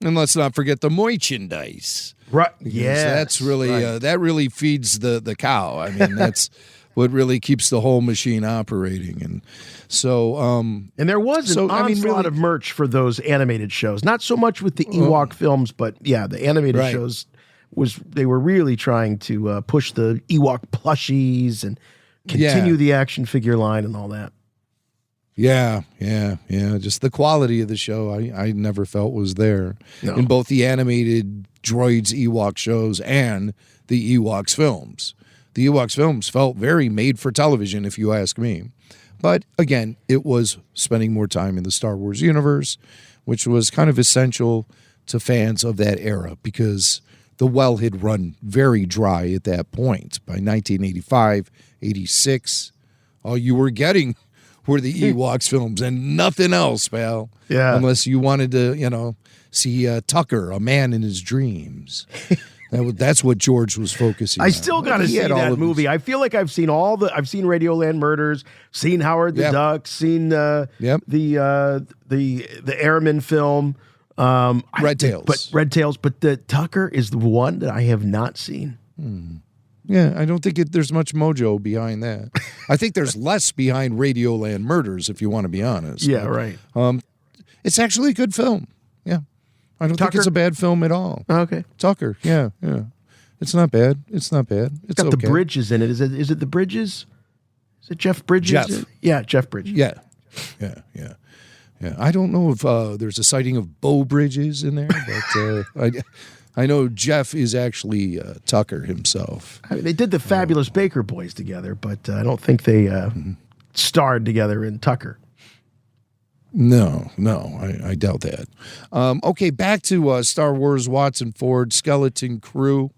And let's not forget the merchandise. Right. Yes, that's really that really feeds the cow. I mean, that's what really keeps the whole machine operating. And so, and there was an onslaught of merch for those animated shows. Not so much with the Ewok films, but yeah, the animated shows they were really trying to push the Ewok plushies and continue the action figure line and all that. Yeah. Just the quality of the show I never felt was there in both the animated Droids Ewok shows and the Ewoks films. The Ewoks films felt very made for television, if you ask me. But again, it was spending more time in the Star Wars universe, which was kind of essential to fans of that era because the well had run very dry at that point. By 1985, 86, all you were getting were the Ewoks films and nothing else, pal. Yeah. Unless you wanted to, see Tucker, a man in his dreams. That's what George was focusing on. I still got to see that movie. I feel like I've seen I've seen Radioland Murders, seen Howard the Duck, seen the Airman film. Red Tails. But the Tucker is the one that I have not seen. Yeah, I don't think there's much mojo behind that. I think there's less behind Radioland Murders, if you want to be honest. Yeah, right. It's actually a good film. Yeah. I don't think it's a bad film at all. Okay. Tucker, yeah. It's not bad. It's not bad. It's got the Bridges in it. Is it the Bridges? Is it Jeff Bridges? Jeff. Yeah, Jeff Bridges. Yeah. I don't know if there's a sighting of Beau Bridges in there, but I know Jeff is actually Tucker himself. I mean, they did the Fabulous Baker Boys together, but I don't think they starred together in Tucker. No, I doubt that. Okay, back to Star Wars Watson Ford, Skeleton Crew.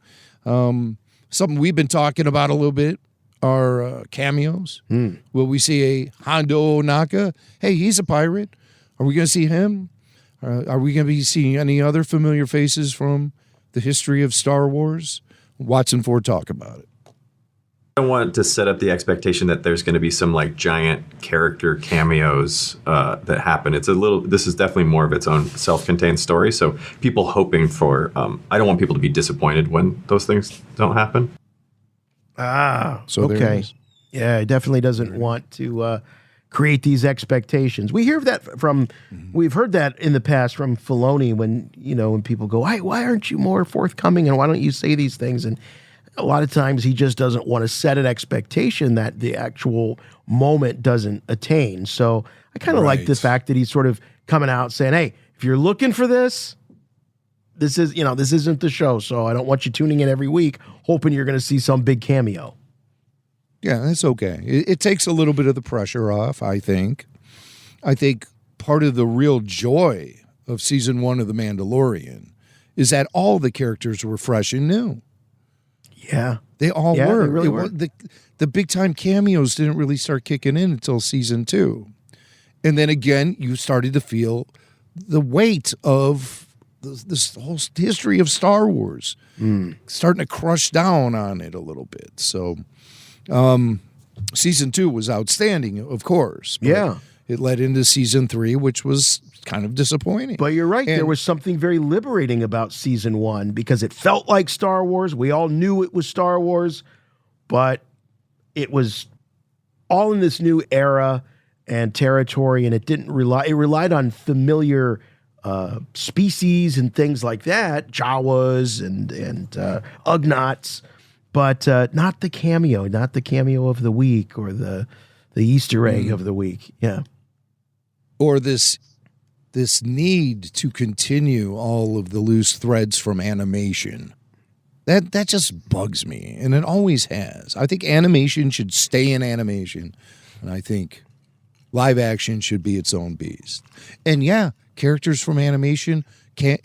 Something we've been talking about a little bit are cameos. Will we see a Hondo Ohnaka? Hey, he's a pirate. Are we going to see him? Are we going to be seeing any other familiar faces from the history of Star Wars? Watson Ford talk about it. I don't want to set up the expectation that there's going to be some like giant character cameos that happen. This is definitely more of its own self-contained story. So people hoping for, I don't want people to be disappointed when those things don't happen. So okay. Yeah, it definitely doesn't want to create these expectations. We hear that we've heard that in the past from Filoni when people go, why aren't you more forthcoming and why don't you say these things? And a lot of times he just doesn't want to set an expectation that the actual moment doesn't attain. So I kind of like the fact that he's sort of coming out saying, hey, if you're looking for this isn't the show. So I don't want you tuning in every week hoping you're going to see some big cameo. Yeah, that's okay. It takes a little bit of the pressure off, I think. I think part of the real joy of season 1 of The Mandalorian is that all the characters were fresh and new. Yeah. They all were. They really were. The big-time cameos didn't really start kicking in until season 2. And then again, you started to feel the weight of this whole history of Star Wars starting to crush down on it a little bit. So season 2 was outstanding, of course. Yeah. It led into season 3, which was kind of disappointing. But you're right. There was something very liberating about season 1 because it felt like Star Wars. We all knew it was Star Wars, but it was all in this new era and territory, and it relied on familiar species and things like that, Jawas and Ugnaughts, but not the cameo of the week or the Easter egg of the week. Yeah. Or this need to continue all of the loose threads from animation. That just bugs me, and it always has. I think animation should stay in animation, and I think live action should be its own beast. And yeah, characters from animation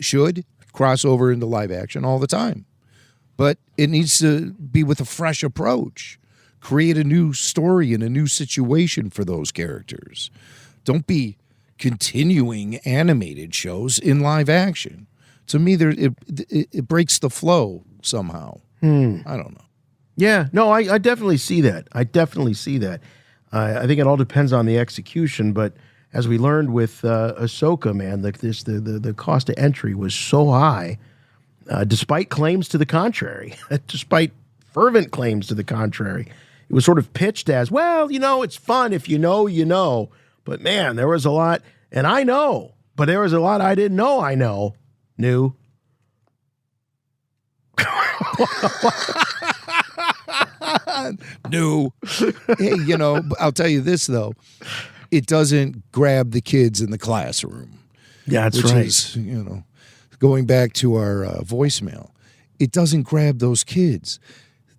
should cross over into live action all the time. But it needs to be with a fresh approach. Create a new story and a new situation for those characters. Don't be continuing animated shows in live action. To me, it breaks the flow somehow. I don't know. Yeah, no, I definitely see that. I think it all depends on the execution, but as we learned with Ahsoka, man, the cost of entry was so high, despite claims to the contrary, despite fervent claims to the contrary. It was sort of pitched as, well, it's fun if you know. But man, there was a lot, and I know, but there was a lot I didn't know knew. No. Hey, I'll tell you this, though. It doesn't grab the kids in the classroom. Yeah, that's which right. Is, going back to our voicemail, it doesn't grab those kids.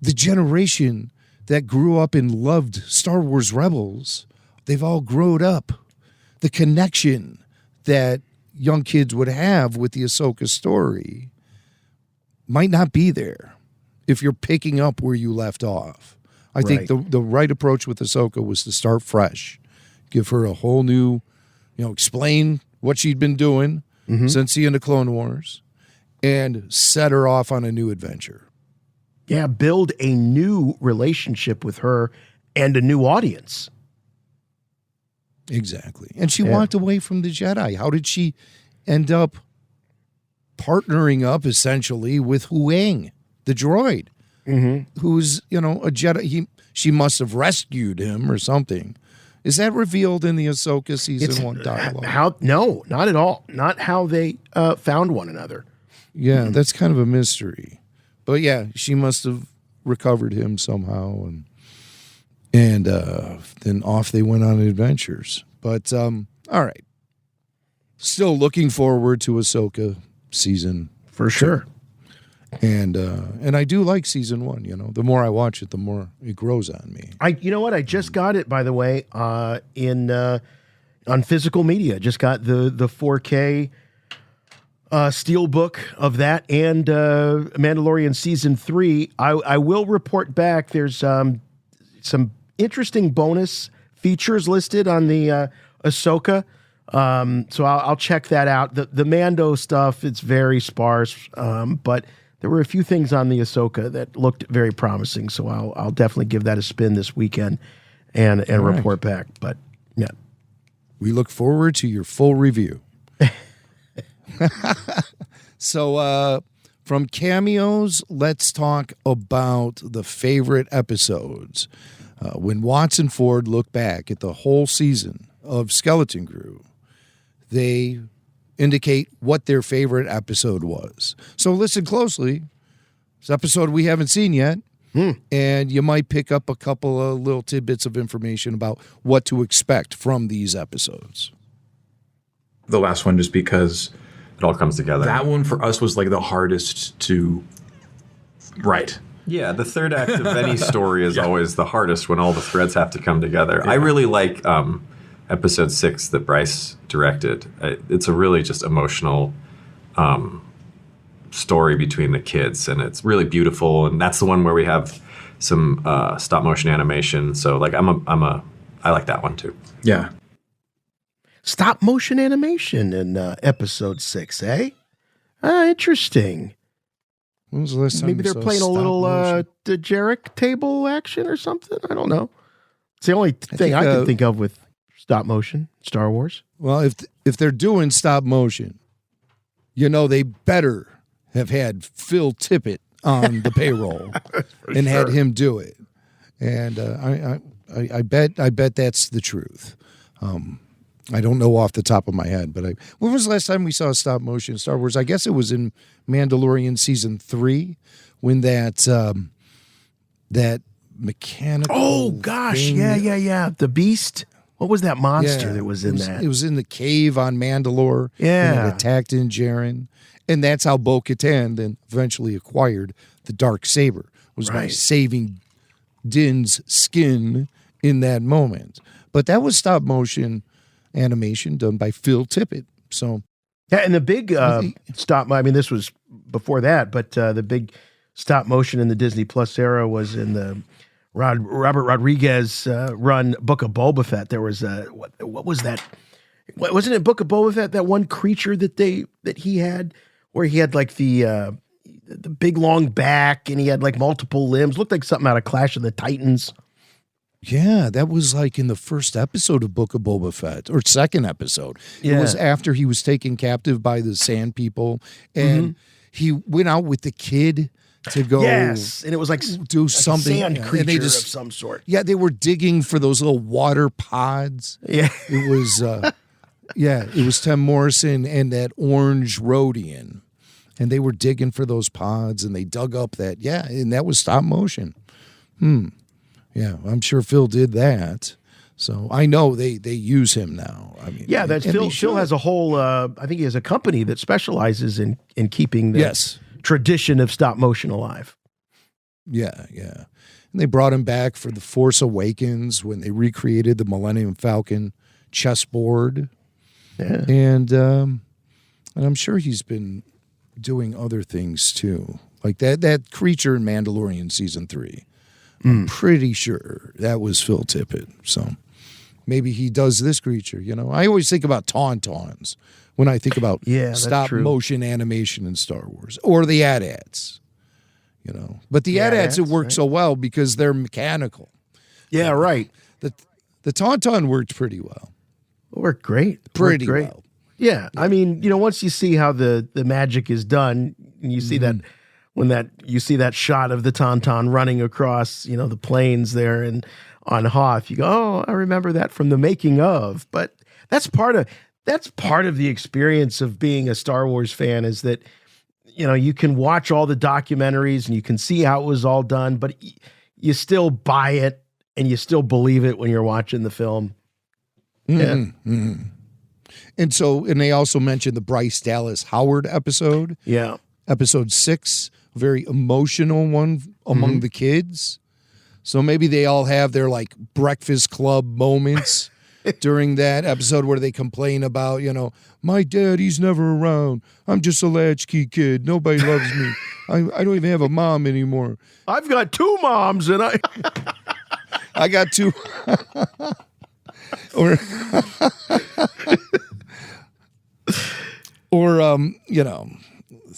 The generation that grew up and loved Star Wars Rebels, they've all grown up. The connection that young kids would have with the Ahsoka story might not be there if you're picking up where you left off. I think the right approach with Ahsoka was to start fresh. Give her a whole new, explain what she'd been doing since the end of Clone Wars and set her off on a new adventure. Yeah, build a new relationship with her and a new audience. Exactly. And she walked away from the Jedi. How did she end up partnering up essentially with Huyang, the droid, who's, a Jedi? She must have rescued him or something. Is that revealed in the Ahsoka season 1 dialogue? No, not at all. Not how they found one another. Yeah, that's kind of a mystery. But yeah, she must have recovered him somehow, and then off they went on adventures. But all right, still looking forward to Ahsoka season for sure. And I do like season 1. You know, the more I watch it, the more it grows on me. You know what? I just got it, by the way, on physical media. Just got the 4K steel book of that and Mandalorian season 3. I will report back. There's some interesting bonus features listed on the Ahsoka. So I'll check that out. The Mando stuff, it's very sparse, but there were a few things on the Ahsoka that looked very promising. So I'll definitely give that a spin this weekend and report back. But yeah, we look forward to your full review. So from cameos, let's talk about the favorite episodes. When Watts and Ford look back at the whole season of Skeleton Crew, they indicate what their favorite episode was. So listen closely. It's an episode we haven't seen yet, and you might pick up a couple of little tidbits of information about what to expect from these episodes. The last one, just because it all comes together. That one for us was like the hardest to write. Yeah, the third act of any story is always the hardest when all the threads have to come together. Yeah. I really like episode 6 that Bryce directed. It's a really just emotional story between the kids, and it's really beautiful. And that's the one where we have some stop motion animation. So like I like that one too. Yeah. Stop motion animation in episode 6, eh? Interesting. When was the last time maybe they're playing a little Dejeric table action or something? I don't know. It's the only thing I can think of with stop motion, Star Wars. Well, if they're doing stop motion, you know they better have had Phil Tippett on the payroll and had him do it. And I bet that's the truth. I don't know off the top of my head, but when was the last time we saw stop motion Star Wars? I guess it was in Mandalorian season 3 when that mechanical. Oh gosh, thing, yeah. The Beast. What was that monster that was in that? It was in the cave on Mandalore. Yeah. And it attacked in Jaren. And that's how Bo-Katan then eventually acquired the Darksaber, was by saving Din's skin in that moment. But that was stop motion animation done by Phil Tippett. So yeah, and the big stop. I mean, this was before that, but the big stop motion in the Disney Plus era was in the Robert Rodriguez run Book of Boba Fett. There was what was that? Wasn't it Book of Boba Fett, that one creature that he had, where he had like the big long back and he had like multiple limbs, looked like something out of Clash of the Titans. Yeah, that was like in the first episode of Book of Boba Fett, or second episode. Yeah. It was after he was taken captive by the Sand People, and he went out with the kid to go. Yes, and it was like do something. A sand creature of some sort. Yeah, they were digging for those little water pods. Yeah, it was. It was Tim Morrison and that orange Rhodian, and they were digging for those pods, and they dug up that. Yeah, and that was stop motion. Yeah, I'm sure Phil did that. So I know they use him now. I mean, yeah, that's Phil. Phil has a whole. I think he has a company that specializes in keeping the tradition of stop motion alive. Yeah. And they brought him back for The Force Awakens when they recreated the Millennium Falcon chessboard. Yeah, and I'm sure he's been doing other things too, like that creature in Mandalorian season 3. I'm pretty sure that was Phil Tippett. So maybe he does this creature. You know, I always think about Tauntauns when I think about stop motion animation in Star Wars, or the AT-ATs. You know, but the AT-ATs it worked so well because they're mechanical. Yeah, right. The Tauntaun worked pretty well. It worked great. Pretty great. Well. Yeah, I mean, you know, once you see how the magic is done, and you see that. When you see that shot of the Tauntaun running across, you know, the plains there and on Hoth, you go, oh, I remember that from the making of. But that's part of the experience of being a Star Wars fan, is that, you know, you can watch all the documentaries and you can see how it was all done, but you still buy it and you still believe it when you're watching the film. And so, and they also mentioned the Bryce Dallas Howard episode. Yeah. Episode 6, a very emotional one among the kids. So maybe they all have their like Breakfast Club moments during that episode where they complain about, my daddy's never around. I'm just a latchkey kid. Nobody loves me. I don't even have a mom anymore. I've got 2 moms and I got 2. or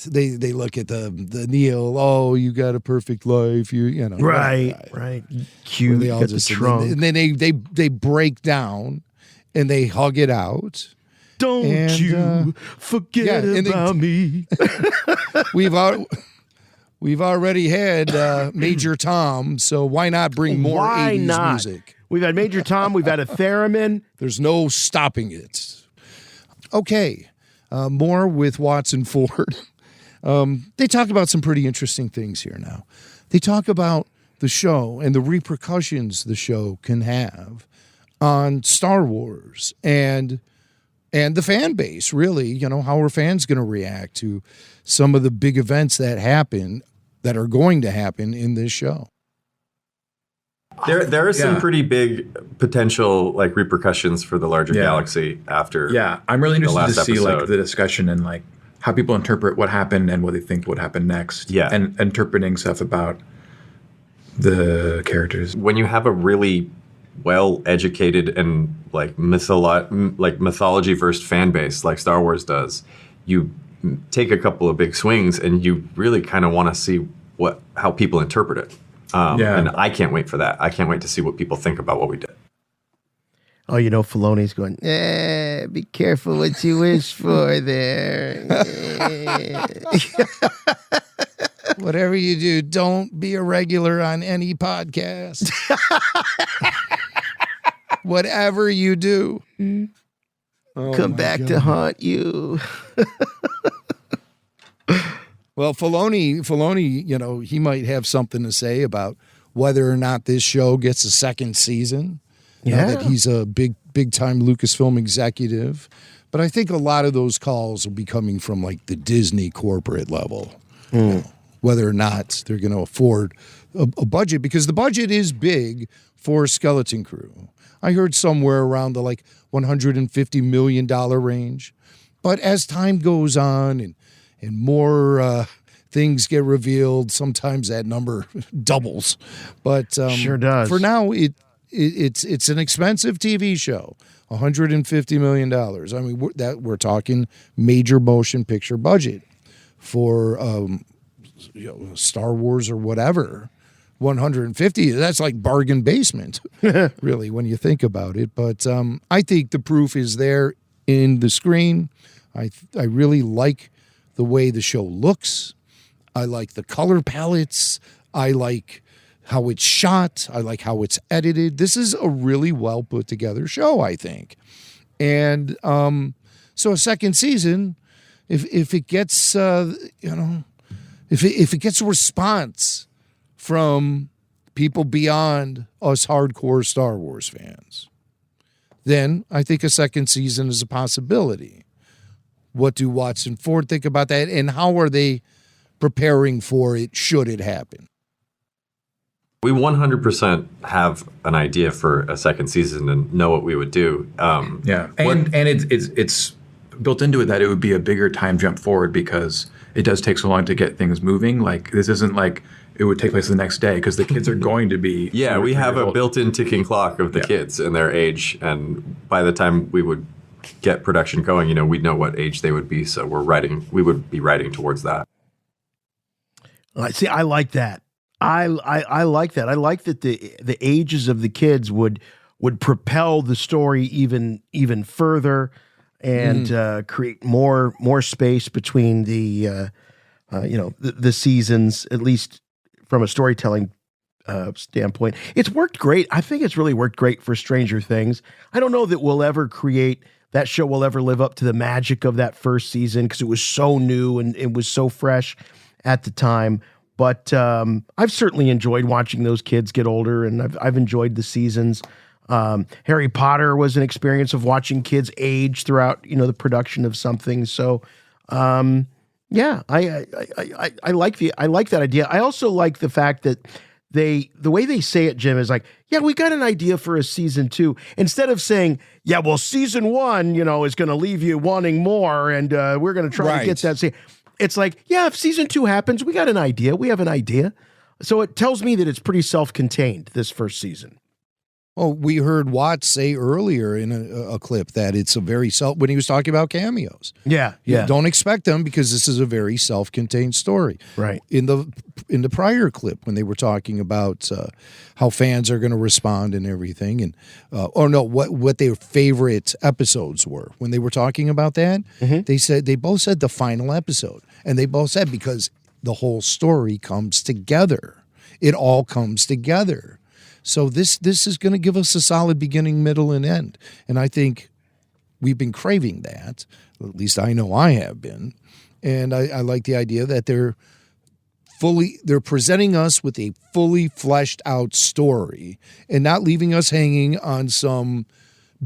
they look at the Neil. Oh, you got a perfect life. Right. Cute. They all Got just the trunk. and then they break down and they hug it out. Don't you forget about me. We've already had Major Tom, so why not bring more 80s music? We've had Major Tom. We've had a theremin. There's no stopping it. Okay, more with Watson Ford. They talk about some pretty interesting things here now. They talk about the show and the repercussions the show can have on Star Wars and the fan base, really. How are fans going to react to some of the big events that are going to happen in this show? There are some pretty big potential like repercussions for the larger galaxy after. Yeah, I'm really interested to see episode. like the discussion and like how people interpret what happened and what they think would happen next. Yeah, and interpreting stuff about the characters. When you have a really well-educated and like mythology versed fan base like Star Wars does, you take a couple of big swings and you really kind of want to see how people interpret it. And I can't wait for that. I can't wait to see what people think about what we did. Oh, Filoni's going, be careful what you wish for there. Whatever you do, don't be a regular on any podcast. Whatever you do. Come back to haunt you. Well, Filoni, he might have something to say about whether or not this show gets a second season. Now that he's a big time Lucasfilm executive. But I think a lot of those calls will be coming from like the Disney corporate level. Whether or not they're going to afford a budget, because the budget is big for Skeleton Crew. I heard somewhere around the like $150 million range. But as time goes on and more things get revealed, sometimes that number doubles. But sure does. For now, it's an expensive TV show. $150 million. I mean, we're talking major motion picture budget for Star Wars or whatever. 150, that's like bargain basement, really, when you think about it. But I think the proof is there in the screen. I really like the way the show looks. I like the color palettes. I like how it's shot. I like how it's edited. This is a really well put together show, I think. And so a second season, if it gets if it gets a response from people beyond us hardcore Star Wars fans, then I think a second season is a possibility. What do Watson Ford think about that? And how are they preparing for it should it happen? We 100% have an idea for a second season and know what we would do. And it's built into it that it would be a bigger time jump forward because it does take so long to get things moving. Like this isn't like it would take place the next day because the kids are going to be. Yeah, we have a built-in ticking clock of the kids and their age, and by the time we would get production going, we'd know what age they would be. So we would be writing towards that. See, I like that. I like that. I like that the ages of the kids would propel the story even further and create more space between the seasons, at least from a storytelling standpoint. It's worked great. I think it's really worked great for Stranger Things. I don't know that that show will ever live up to the magic of that first season because it was so new and it was so fresh at the time. But I've certainly enjoyed watching those kids get older, and I've enjoyed the seasons. Harry Potter was an experience of watching kids age throughout, the production of something. So, Yeah, I like that idea. I also like the fact that the way they say it, Jim, is like, yeah, we got an idea for a season 2. Instead of saying, yeah, well, season 1, is going to leave you wanting more, and we're going to try to get that scene. It's like, yeah, if season 2 happens, we got an idea. We have an idea. So it tells me that it's pretty self-contained, this first season. Well, we heard Watts say earlier in a clip that it's a very when he was talking about cameos. Yeah. Don't expect them because this is a very self-contained story. Right. In the prior clip when they were talking about how fans are going to respond and everything, and what their favorite episodes were. When they were talking about that, they both said the final episode, and they both said because the whole story comes together. It all comes together. So this is going to give us a solid beginning, middle, and end. And I think we've been craving that. At least I know I have been. And I like the idea that they're presenting us with a fully fleshed out story and not leaving us hanging on some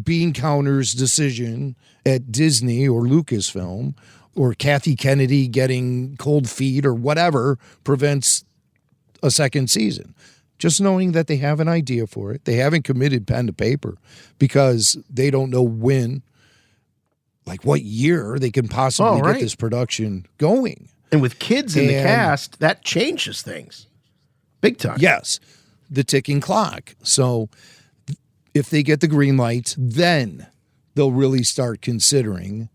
bean counters decision at Disney or Lucasfilm or Kathy Kennedy getting cold feet or whatever prevents a second season. Just knowing that they have an idea for it. They haven't committed pen to paper because they don't know when, like what year they can possibly get this production going. And with kids in the cast, that changes things big time. Yes, the ticking clock. So if they get the green light, then they'll really start considering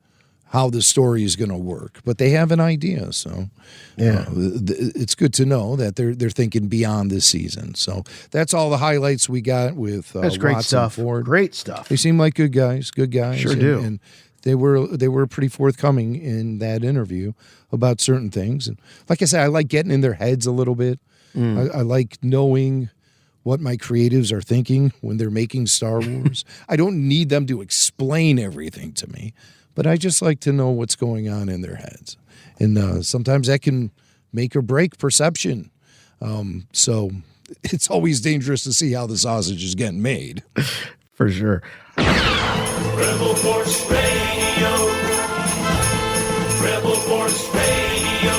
how the story is going to work. But they have an idea, so it's good to know that they're thinking beyond this season. So that's all the highlights we got with that's great Watts stuff. and Ford. Great stuff. They seem like good guys. Sure do. And they were pretty forthcoming in that interview about certain things. And like I said, I like getting in their heads a little bit. I like knowing what my creatives are thinking when they're making Star Wars. I don't need them to explain everything to me, but I just like to know what's going on in their heads. And sometimes that can make or break perception. So it's always dangerous to see how the sausage is getting made. For sure. Rebel Force Radio. Rebel Force Radio.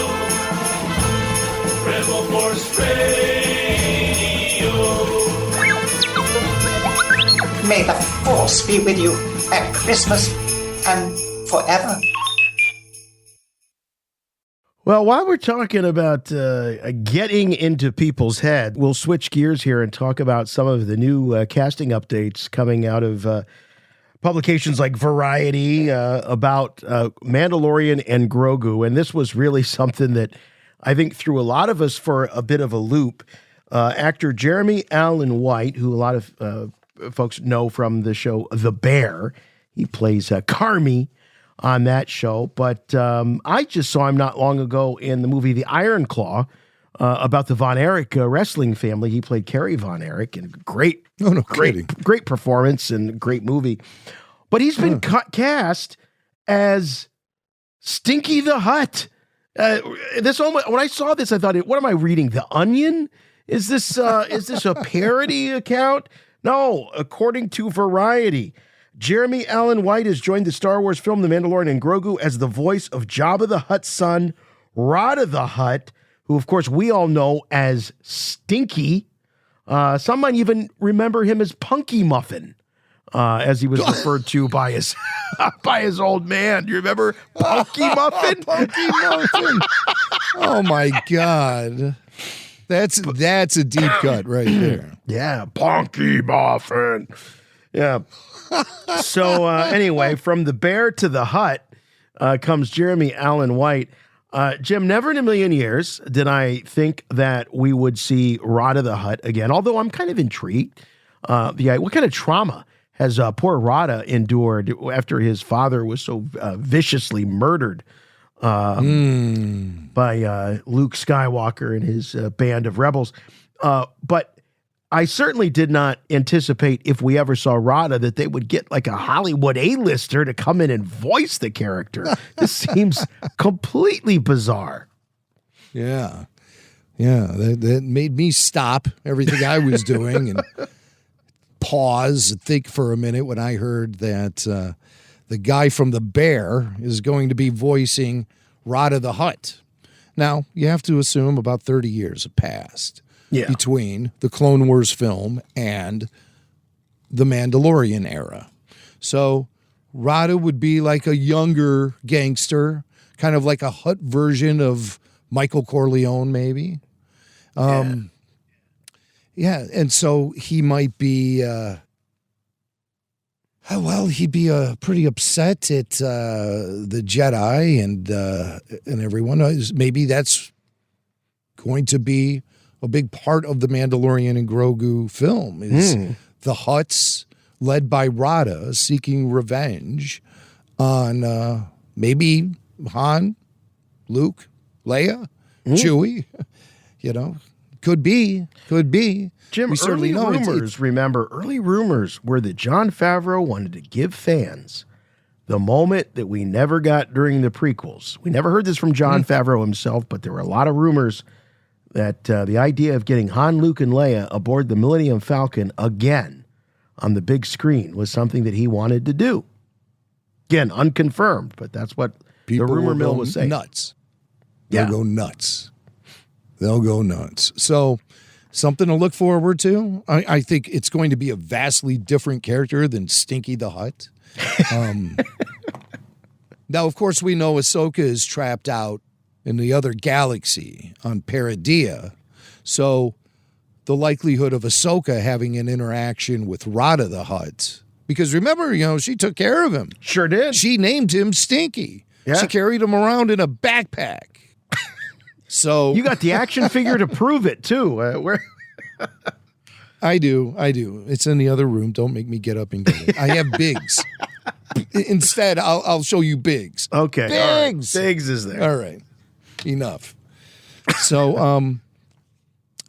Rebel Force Radio. May the Force be with you at Christmas and forever. Well, while we're talking about getting into people's head, we'll switch gears here and talk about some of the new casting updates coming out of publications like Variety about Mandalorian and Grogu. And this was really something that I think threw a lot of us for a bit of a loop. Actor Jeremy Allen White, who a lot of folks know from the show The Bear, he plays Carmi on that show. But I just saw him not long ago in the movie The Iron Claw about the Von Erich wrestling family. He played Kerry Von Erich, and great performance and great movie. But he's been cast as Stinky the Hut. When I saw this, I thought, what am I reading? The Onion? Is this a parody account? No, according to Variety, Jeremy Allen White has joined the Star Wars film The Mandalorian and Grogu as the voice of Jabba the Hutt's son, Rada the Hutt, who, of course, we all know as Stinky. Some might even remember him as Punky Muffin, as he was referred to by his old man. Do you remember Punky Muffin? Punky Muffin. Oh, my God. That's a deep cut right there. Yeah, Punky Muffin. Yeah. So anyway, from the Bear to the Hut comes Jeremy Allen White. Jim, never in a million years did I think that we would see Rada the Hutt again, although I'm kind of intrigued. What kind of trauma has poor Rada endured after his father was so viciously murdered by Luke Skywalker and his band of rebels? But I certainly did not anticipate, if we ever saw Rada, that they would get like a Hollywood A-lister to come in and voice the character. This seems completely bizarre. Yeah. That made me stop everything I was doing and pause and think for a minute when I heard that the guy from The Bear is going to be voicing Rada the Hutt. Now, you have to assume about 30 years have passed between the Clone Wars film and the Mandalorian era. So Rada would be like a younger gangster, kind of like a Hutt version of Michael Corleone, maybe. And so he might be, he'd be pretty upset at the Jedi and everyone. Maybe that's going to be a big part of the Mandalorian and Grogu film, is the Hutts led by Rada seeking revenge on maybe Han, Luke, Leia, Chewie. Could be. Jim, we certainly know early rumors were that Jon Favreau wanted to give fans the moment that we never got during the prequels. We never heard this from Jon Favreau himself, but there were a lot of rumors that the idea of getting Han, Luke, and Leia aboard the Millennium Falcon again on the big screen was something that he wanted to do. Again, unconfirmed, but that's what People the rumor mill go was saying. Nuts. They'll go nuts. They'll go nuts. So something to look forward to. I think it's going to be a vastly different character than Stinky the Hutt. Now, of course, we know Ahsoka is trapped out in the other galaxy on Paradea. So the likelihood of Ahsoka having an interaction with Rada the Hutt, because remember, she took care of him. Sure did. She named him Stinky. Yeah. She carried him around in a backpack. So you got the action figure to prove it too. Where? I do. It's in the other room. Don't make me get up and get it. I have Biggs. Instead, I'll show you Biggs. Okay, Biggs. All right. Biggs is there. All right, enough. So,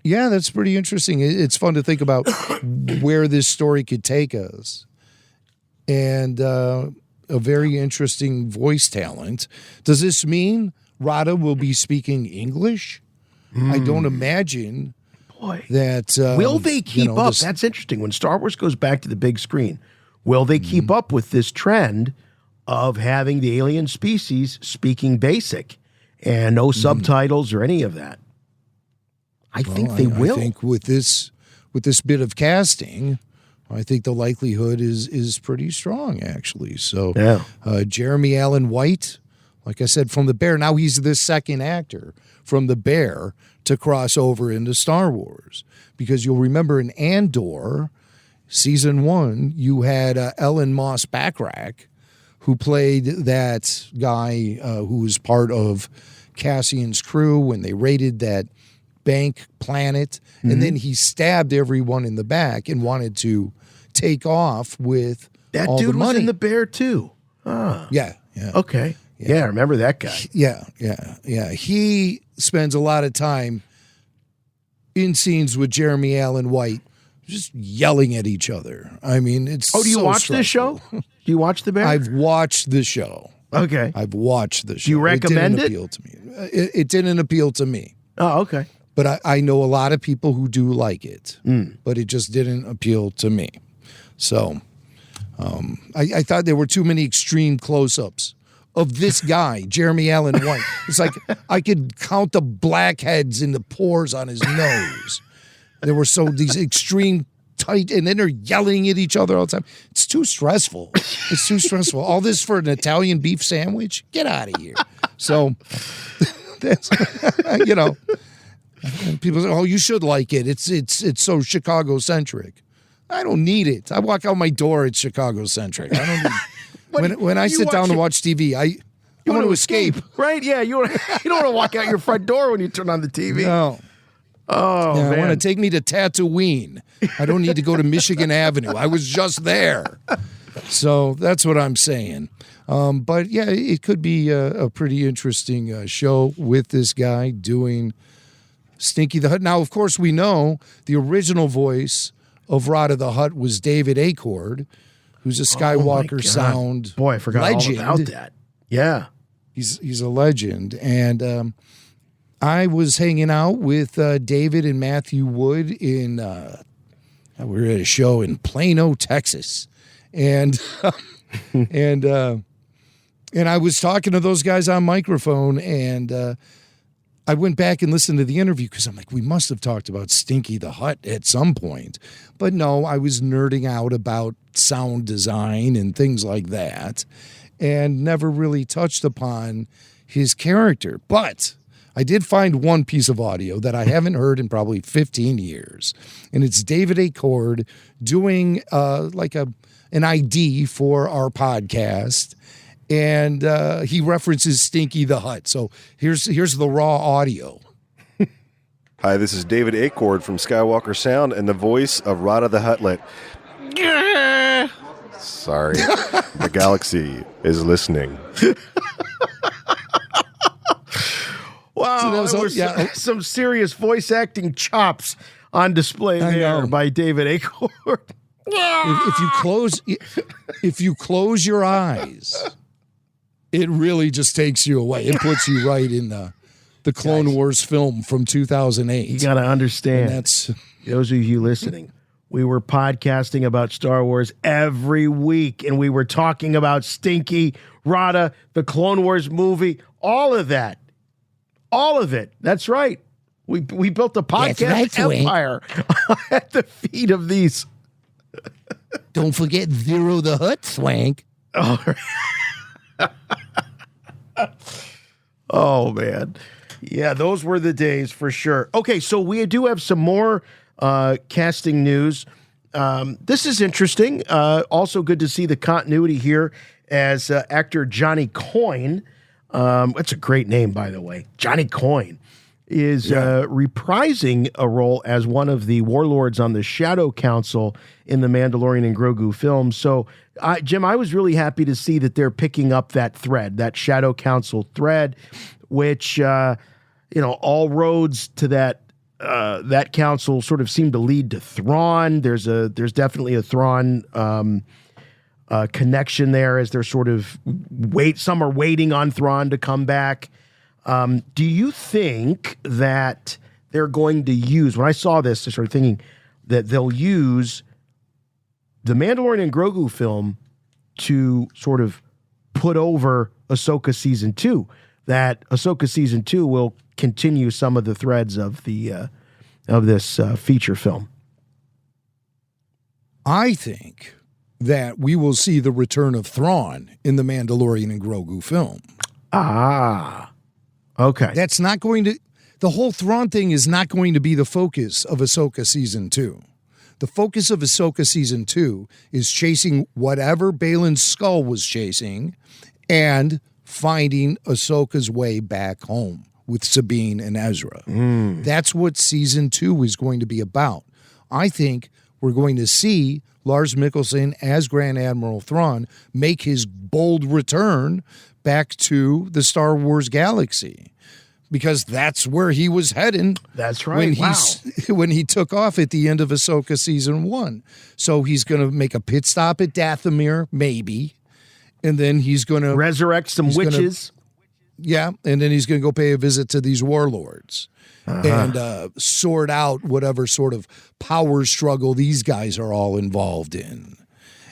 that's pretty interesting. It's fun to think about where this story could take us, and a very interesting voice talent. Does this mean Rada will be speaking English? I don't imagine. Boy, that will they keep up? That's interesting. When Star Wars goes back to the big screen, will they keep up with this trend of having the alien species speaking basic and no subtitles or any of that? I think they will. I think with this bit of casting, I think the likelihood is pretty strong, actually. So, Jeremy Allen White, like I said, from The Bear. Now he's the second actor from The Bear to cross over into Star Wars. Because you'll remember in Andor, season 1, you had Ellen Moss Backrack, who played that guy who was part of Cassian's crew when they raided that bank planet. And then he stabbed everyone in the back and wanted to take off with that all dude the money. was in The Bear too. Yeah. Okay. Yeah, I remember that guy. Yeah. He spends a lot of time in scenes with Jeremy Allen White, just yelling at each other. I mean, it's do you so watch this show? Do you watch The Bear? I've watched the show. Okay. I've watched the show. Do you recommend it? Didn't appeal to me. It didn't appeal to me. Oh, okay. But I know a lot of people who do like it, but it just didn't appeal to me. So I thought there were too many extreme close-ups of this guy, Jeremy Allen White. It's like I could count the blackheads in the pores on his nose. There were these extreme tight, and then they're yelling at each other all the time. It's too stressful. It's too stressful. All this for an Italian beef sandwich? Get out of here. So, that's, and people say, "Oh, you should like it. It's so Chicago-centric." I don't need it. I walk out my door, it's Chicago-centric. I don't need when I sit down to watch TV, I want to escape. Right? Yeah, you don't want to walk out your front door when you turn on the TV. No. Oh, yeah, man. I want to take me to Tatooine. I don't need to go to Michigan Avenue. I was just there. So that's what I'm saying. But yeah, it could be a pretty interesting show with this guy doing Stinky the Hutt. Now, of course, we know the original voice of Rada the Hutt was David Acord, who's a Skywalker sound Boy, I forgot legend. all about that. Yeah. He's a legend. And I was hanging out with David and Matthew Wood in we were at a show in Plano, Texas. And And I was talking to those guys on microphone, and I went back and listened to the interview because I'm like, we must have talked about Stinky the Hut at some point. But no, I was nerding out about sound design and things like that and never really touched upon his character. But I did find one piece of audio that I haven't heard in probably 15 years, and it's David Acord doing like an ID for our podcast, and he references Stinky the Hut. So here's the raw audio. Hi, this is David Acord from Skywalker Sound and the voice of Rada the Hutlet. Sorry, the galaxy is listening. Wow, So there was some serious voice acting chops on display there by David Acord. If you close your eyes, it really just takes you away. It puts you right in the Clone Wars film from 2008. You got to understand. And that's those of you listening. We were podcasting about Star Wars every week, and we were talking about Stinky, Rada, the Clone Wars movie, all of that. All of it. That's right. We built a podcast empire at the feet of these. Don't forget Zero the Hutt, Swank. Oh, man. Yeah, those were the days for sure. Okay, so we do have some more casting news. This is interesting. Also good to see the continuity here as actor Johnny Coyne. That's a great name, by the way. Johnny Coyne is reprising a role as one of the warlords on the Shadow Council in the Mandalorian and Grogu film. So, Jim, I was really happy to see that they're picking up that thread, that Shadow Council thread, which, all roads to that council sort of seem to lead to Thrawn. There's definitely a Thrawn connection there as they're sort of some are waiting on Thrawn to come back. Do you think that they're going to use, when I saw this, I started thinking that they'll use the Mandalorian and Grogu film to sort of put over Ahsoka Season 2, that Ahsoka Season 2 will continue some of the threads of this feature film? I think that we will see the return of Thrawn in the Mandalorian and Grogu film. Okay. That's not going to, the whole Thrawn thing is not going to be the focus of Ahsoka Season 2. The focus of Ahsoka Season 2 is chasing whatever Balin's skull was chasing and finding Ahsoka's way back home with Sabine and Ezra. That's what Season 2 is going to be about. I think we're going to see Lars Mikkelsen as Grand Admiral Thrawn make his bold return back to the Star Wars galaxy, because that's where he was heading. That's right. When he took off at the end of Ahsoka Season 1. So he's going to make a pit stop at Dathomir, maybe, and then he's going to resurrect some witches. And then he's going to go pay a visit to these warlords and sort out whatever sort of power struggle these guys are all involved in.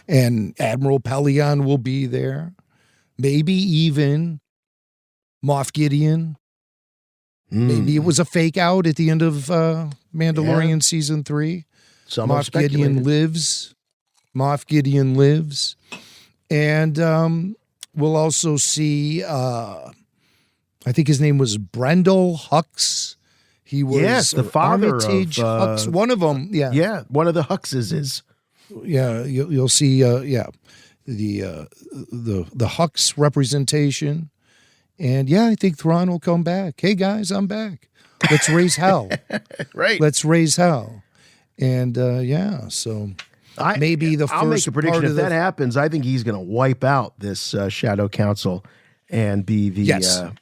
And Admiral Pelion will be there. Maybe even Moff Gideon. Maybe it was a fake out at the end of Mandalorian Season 3. Moff Gideon lives. Moff Gideon lives. And we'll also see, I think his name was Brendel Hux. He was the father Armitage of Hux. One of them, Yeah, one of the Huxes is. Yeah, you'll see, the Hux representation. And I think Thrawn will come back. Hey guys, I'm back. Let's raise hell. Right. Let's raise hell. And so maybe the first I'll make a prediction. part If that happens, I think he's going to wipe out this Shadow Council and be the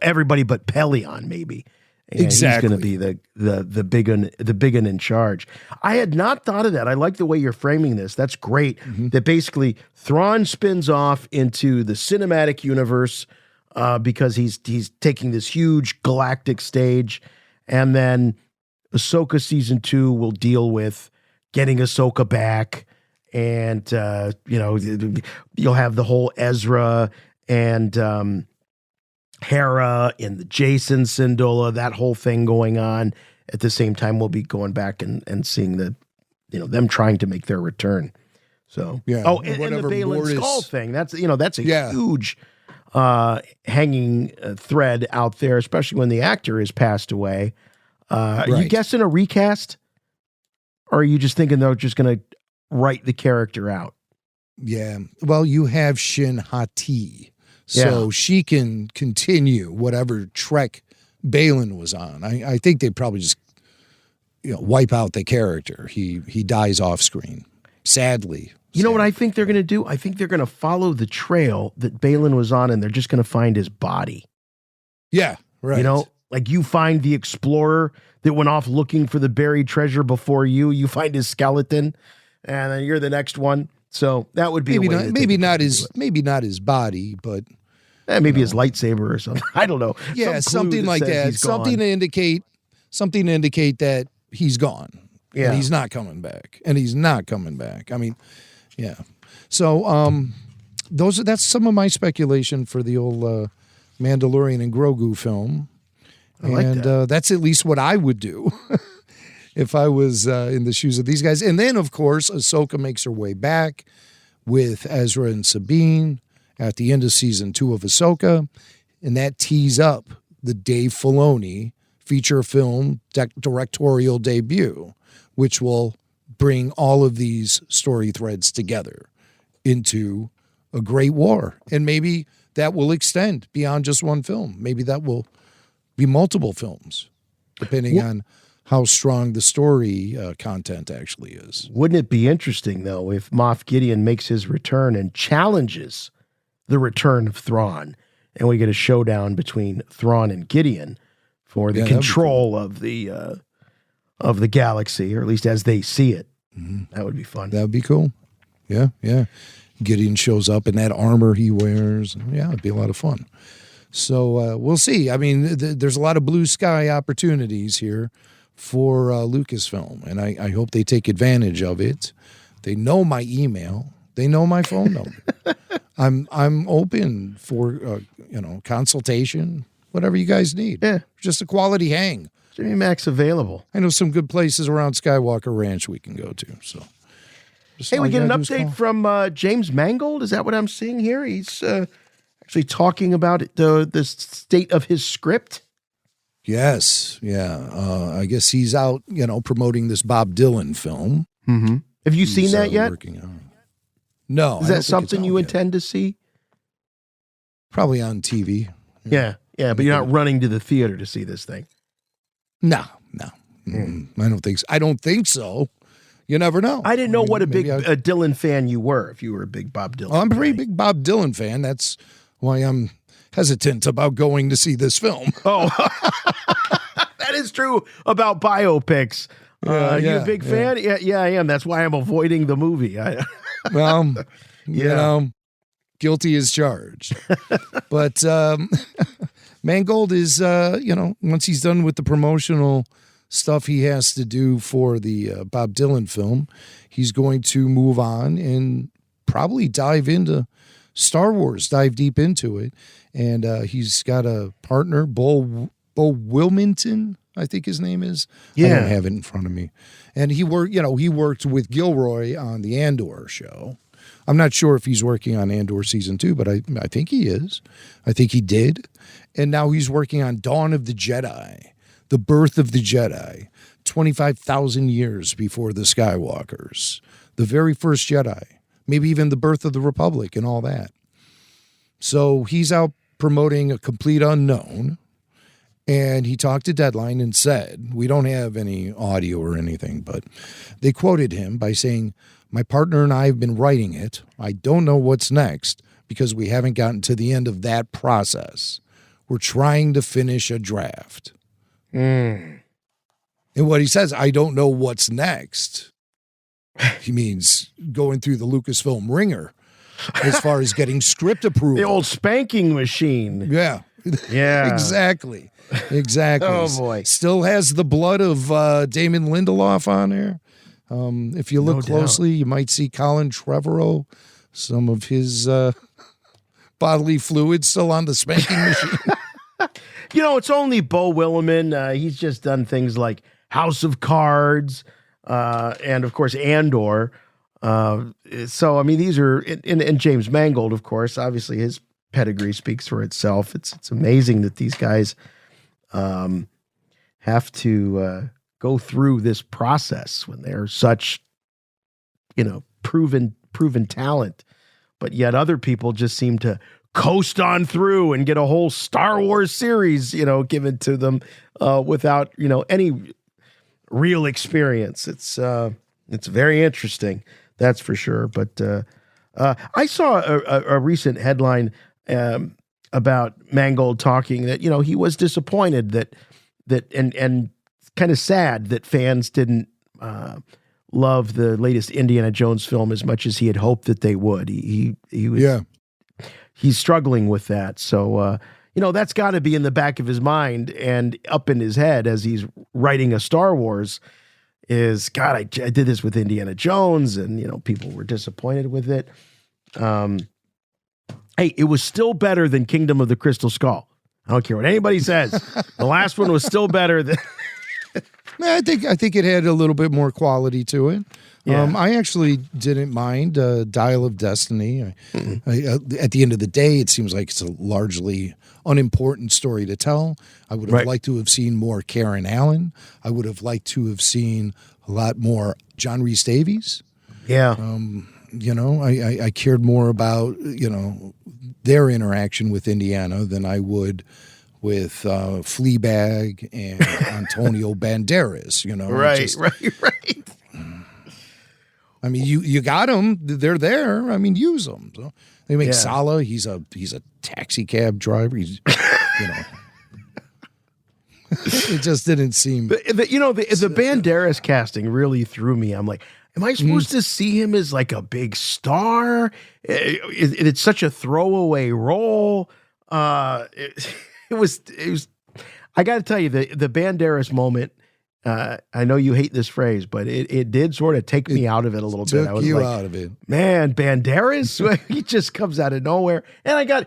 everybody but Pelion maybe. And exactly. He's going to be the big one in charge. I had not thought of that. I like the way you're framing this. That's great. That basically Thrawn spins off into the cinematic universe because he's taking this huge galactic stage, and then Ahsoka Season 2 will deal with getting Ahsoka back, and you'll have the whole Ezra and Hera and the Jason Syndulla, that whole thing going on. At the same time, we'll be going back and seeing them trying to make their return. So yeah. Oh, and the Balin Skull thing. That's a huge hanging thread out there, especially when the actor has passed away. Are you guessing a recast? Or are you just thinking they're just going to write the character out? Yeah. Well, you have Shin Hati, so she can continue whatever trek Balin was on. I think they probably just wipe out the character. He dies off screen. Sadly. You know what I think they're going to do? I think they're going to follow the trail that Balin was on, and they're just going to find his body. Yeah, right. Like you find the explorer that went off looking for the buried treasure before you. You find his skeleton, and then you're the next one. So that would be maybe not his body, but maybe his lightsaber or something. I don't know. Yeah, something like that. Something to indicate that he's gone. Yeah, and he's not coming back. I mean, yeah. So that's some of my speculation for the old Mandalorian and Grogu film. That's at least what I would do if I was in the shoes of these guys. And then, of course, Ahsoka makes her way back with Ezra and Sabine at the end of season 2 of Ahsoka. And that tees up the Dave Filoni feature film directorial debut, which will bring all of these story threads together into a great war. And maybe that will extend beyond just one film. Maybe that will be multiple films, depending on how strong the story content actually is. Wouldn't it be interesting, though, if Moff Gideon makes his return and challenges the return of Thrawn, and we get a showdown between Thrawn and Gideon for the control of the galaxy, or at least as they see it? Mm-hmm. That would be fun. That would be cool. Yeah, yeah. Gideon shows up in that armor he wears. Yeah, it'd be a lot of fun. So we'll see. I mean, there's a lot of blue sky opportunities here for Lucasfilm, and I hope they take advantage of it. They know my email. They know my phone number. I'm open for consultation, whatever you guys need. Yeah, just a quality hang. Jimmy Mac's available. I know some good places around Skywalker Ranch we can go to. So, hey, we get an update from James Mangold. Is that what I'm seeing here? He's actually talking about the state of his script. Yes, yeah. I guess he's out, promoting this Bob Dylan film. Mm-hmm. Have you seen that yet? No. Is that something you intend to see? Probably on TV. Yeah, but you're not running to the theater to see this thing. No. I don't think so. I don't think so. You never know. I didn't know what a big Dylan fan you were, if you were a big Bob Dylan I'm a pretty big Bob Dylan fan. That's why I'm hesitant about going to see this film. Oh, that is true about biopics. You a big fan? Yeah, I am. That's why I'm avoiding the movie. Well, guilty as charged. But Mangold is, once he's done with the promotional stuff he has to do for the Bob Dylan film, he's going to move on and probably dive into Star Wars, dive deep into it. And he's got a partner, Bo Wilmington, I think his name is. Yeah. I don't have it in front of me. And he worked with Gilroy on the Andor show. I'm not sure if he's working on Andor season 2, but I think he is. I think he did. And now he's working on Dawn of the Jedi, the birth of the Jedi, 25,000 years before the Skywalkers, the very first Jedi, maybe even the birth of the Republic and all that. So he's out promoting a complete unknown. And he talked to Deadline and said, we don't have any audio or anything, but they quoted him by saying, my partner and I have been writing it. I don't know what's next because we haven't gotten to the end of that process. We're trying to finish a draft. And what he says, I don't know what's next. He means going through the Lucasfilm ringer as far as getting script approval. The old spanking machine. Yeah. Yeah. Exactly. Oh, boy. Still has the blood of Damon Lindelof on there. If you look closely, you might see Colin Trevorrow, some of his bodily fluids still on the spanking machine. You know, it's only Beau Willimon. He's just done things like House of Cards and, of course, Andor. So, I mean, these are, and James Mangold, of course, obviously his pedigree speaks for itself. It's amazing that these guys have to go through this process when they're such, you know, proven talent, but yet other people just seem to coast on through and get a whole Star Wars series, you know, given to them without, you know, any real experience. It's very interesting, that's for sure. But I saw a recent headline about Mangold talking that, you know, he was disappointed that and kind of sad that fans didn't love the latest Indiana Jones film as much as he had hoped that they would. He was, he's struggling with that. So, you know, that's got to be in the back of his mind and up in his head as he's writing a Star Wars is, God, I did this with Indiana Jones and, you know, people were disappointed with it. Hey, it was still better than Kingdom of the Crystal Skull. I don't care what anybody says. The last one was still better than... I think it had a little bit more quality to it. Yeah. I actually didn't mind Dial of Destiny. At the end of the day, it seems like it's a largely unimportant story to tell. I would have liked to have seen more Karen Allen. I would have liked to have seen a lot more John Rhys Davies. Yeah. You know, I cared more about, you know, their interaction with Indiana than I would with Fleabag and Antonio Banderas, you know. Right. I mean, you got them; they're there. I mean, use them. So they make Sala. He's a taxi cab driver. He's, you know, it just didn't seem. The Banderas casting really threw me. I'm like, am I supposed to see him as like a big star? It's such a throwaway role. It was. I got to tell you, the Banderas moment. I know you hate this phrase, but it did sort of take me out of it a little bit. I was like, out of it, man. Banderas, he just comes out of nowhere. And I got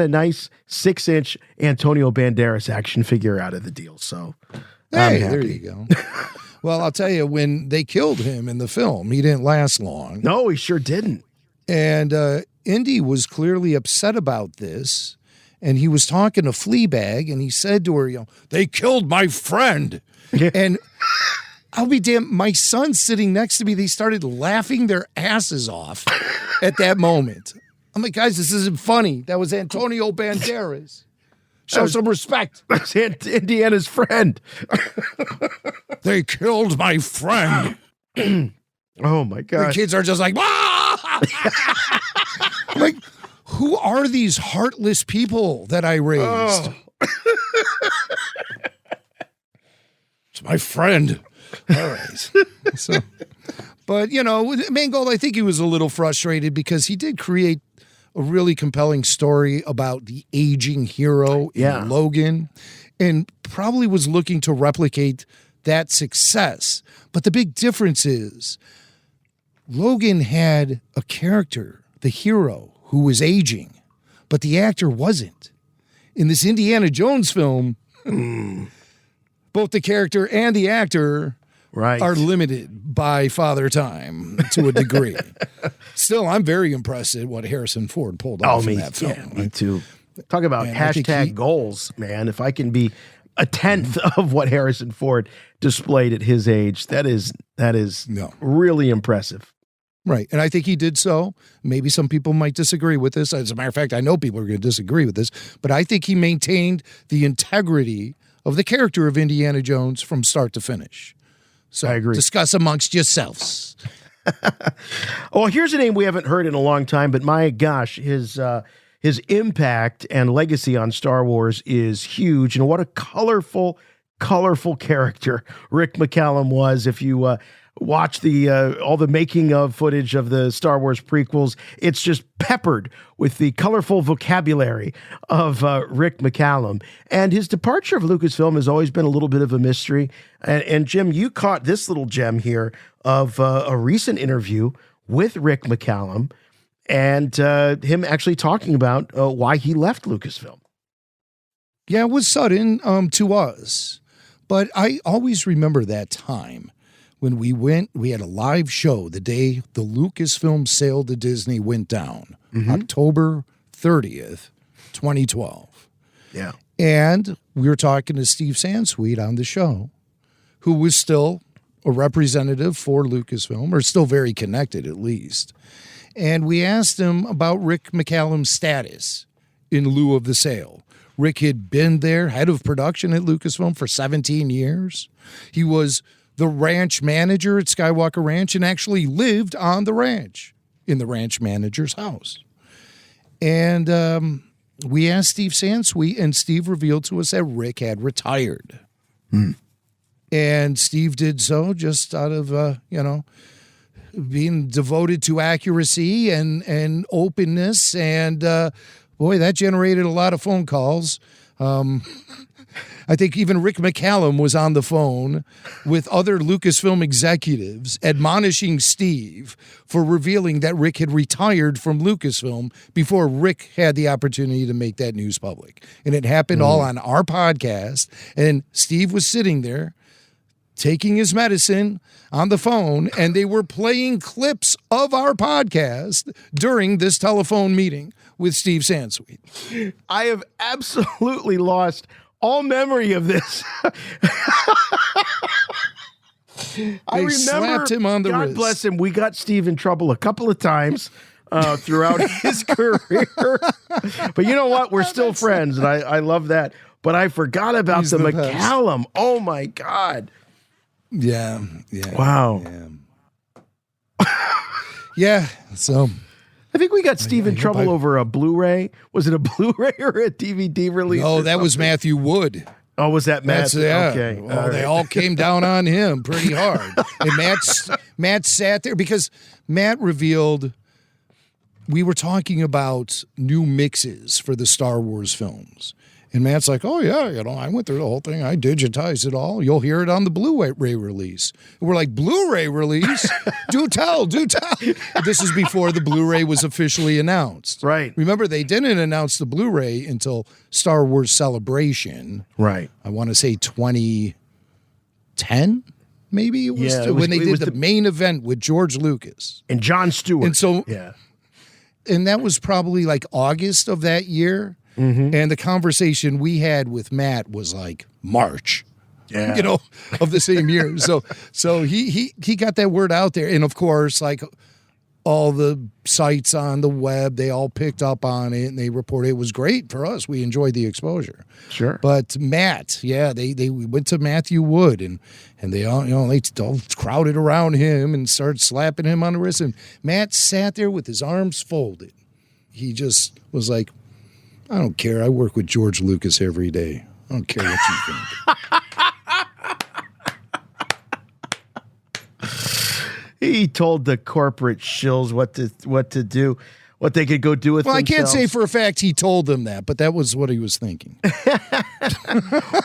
a nice 6-inch Antonio Banderas action figure out of the deal. So, hey, there you go. Well, I'll tell you, when they killed him in the film, he didn't last long. No, he sure didn't. And Indy was clearly upset about this. And he was talking to Fleabag, and he said to her, you know, they killed my friend. Yeah. And I'll be damned, my son sitting next to me, they started laughing their asses off at that moment. I'm like, guys, this isn't funny. That was Antonio Banderas. Show some respect. That's Indiana's friend. They killed my friend. Oh, my God. The kids are just like, ah! I'm like, who are these heartless people that I raised? Oh. It's my friend. All right. But, you know, Mangold, I think he was a little frustrated because he did create a really compelling story about the aging hero in Logan and probably was looking to replicate that success. But the big difference is Logan had a character, the hero, who was aging, but the actor wasn't. In this Indiana Jones film, both the character and the actor are limited by Father Time to a degree. Still, I'm very impressed at what Harrison Ford pulled off in that film. Yeah, me too. Talk about hashtag goals, man. If I can be a tenth of what Harrison Ford displayed at his age, that is really impressive. Right. And I think he did so. Maybe some people might disagree with this. As a matter of fact, I know people are going to disagree with this, but I think he maintained the integrity of the character of Indiana Jones from start to finish. So I agree. Discuss amongst yourselves. Well, here's a name we haven't heard in a long time, but my gosh, his impact and legacy on Star Wars is huge. And what a colorful character Rick McCallum was. If you watch all the making of footage of the Star Wars prequels, it's just peppered with the colorful vocabulary of Rick McCallum. And his departure of Lucasfilm has always been a little bit of a mystery. And Jim, you caught this little gem here of a recent interview with Rick McCallum. and him actually talking about why he left Lucasfilm. Yeah, it was sudden to us, but I always remember that time when we had a live show the day the Lucasfilm sale to Disney went down, October 30th, 2012. Yeah. And we were talking to Steve Sansweet on the show, who was still a representative for Lucasfilm, or still very connected at least. And we asked him about Rick McCallum's status in lieu of the sale. Rick had been there, head of production at Lucasfilm for 17 years. He was the ranch manager at Skywalker Ranch and actually lived on the ranch, in the ranch manager's house. And we asked Steve Sansweet, and Steve revealed to us that Rick had retired. And Steve did so just out of, being devoted to accuracy and openness. And, boy, that generated a lot of phone calls. I think even Rick McCallum was on the phone with other Lucasfilm executives admonishing Steve for revealing that Rick had retired from Lucasfilm before Rick had the opportunity to make that news public. And it happened all on our podcast. And Steve was sitting there taking his medicine on the phone, and they were playing clips of our podcast during this telephone meeting with Steve Sansweet. I have absolutely lost all memory of this. I remember, slapped him on the God wrist. bless him, we got Steve in trouble a couple of times throughout his career. But you know what? We're still friends, and I love that. But I forgot about the McCallum. Oh, my God. Yeah. Wow. Yeah. So I think we got Steve in trouble over a Blu-ray. Was it a Blu-ray or a DVD release? No, that was Matthew Wood. Oh, was that Matt? Okay. Well, they all came down on him pretty hard. And Matt sat there because Matt revealed we were talking about new mixes for the Star Wars films. And Matt's like, oh, yeah, I went through the whole thing. I digitized it all. You'll hear it on the Blu-ray release. And we're like, Blu-ray release? Do tell. This is before the Blu-ray was officially announced. Right. Remember, they didn't announce the Blu-ray until Star Wars Celebration. Right. I want to say 2010, maybe it was, when they did the main event with George Lucas. And Jon Stewart. And so, yeah. And that was probably like August of that year. And the conversation we had with Matt was like March, of the same year. So he got that word out there. And of course, like all the sites on the web, they all picked up on it and they reported it was great for us. We enjoyed the exposure. Sure. But Matt, we went to Matthew Wood and they all, they all crowded around him and started slapping him on the wrist. And Matt sat there with his arms folded. He just was like, I don't care. I work with George Lucas every day. I don't care what you think. He told the corporate shills what to do, what they could go do with themselves. I can't say for a fact he told them that, but that was what he was thinking.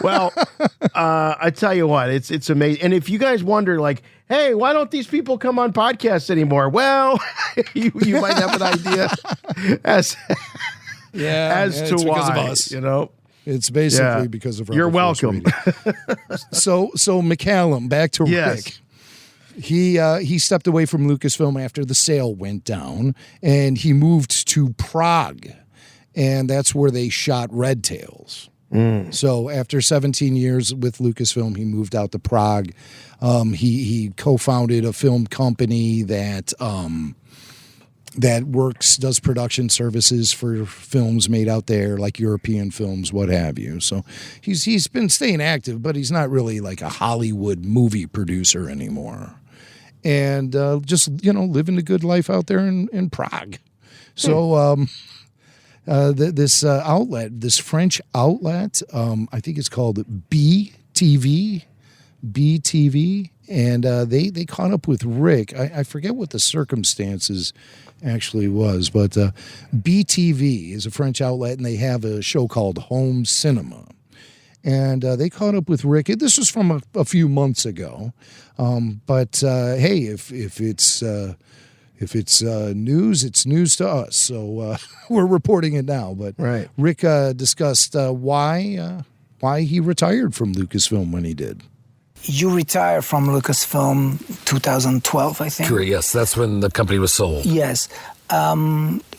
Well, I tell you what, it's amazing. And if you guys wonder, like, hey, why don't these people come on podcasts anymore? Well, you might have an idea as to why, because of us. It's basically because of our You're welcome. So McCallum, back to Rick. He stepped away from Lucasfilm after the sale went down, and he moved to Prague, and that's where they shot Red Tails. So after 17 years with Lucasfilm, he moved out to Prague. He co-founded a film company that does production services for films made out there, like European films, what have you. So he's been staying active, but he's not really like a Hollywood movie producer anymore. And just, living a good life out there in Prague. So this outlet, this French outlet, I think it's called BTV, and they caught up with Rick. I forget what the circumstances actually was, but BTV is a French outlet, and they have a show called Home Cinema. And they caught up with Rick. This was from a few months ago. But hey, if it's If it's news, it's news to us. So we're reporting it now. But right. Rick discussed why he retired from Lucasfilm when he did. You retired from Lucasfilm 2012, I think. Sure, yes. That's when the company was sold. Yes.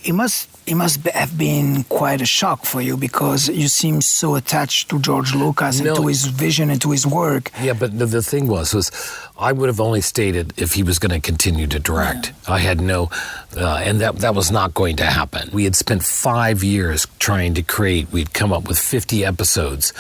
It must have been quite a shock for you because you seem so attached to George Lucas and to his vision and to his work. Yeah, but the thing was I would have only stayed if he was going to continue to direct. I had no, and that was not going to happen. We had spent 5 years trying to create. We'd come up with 50 episodes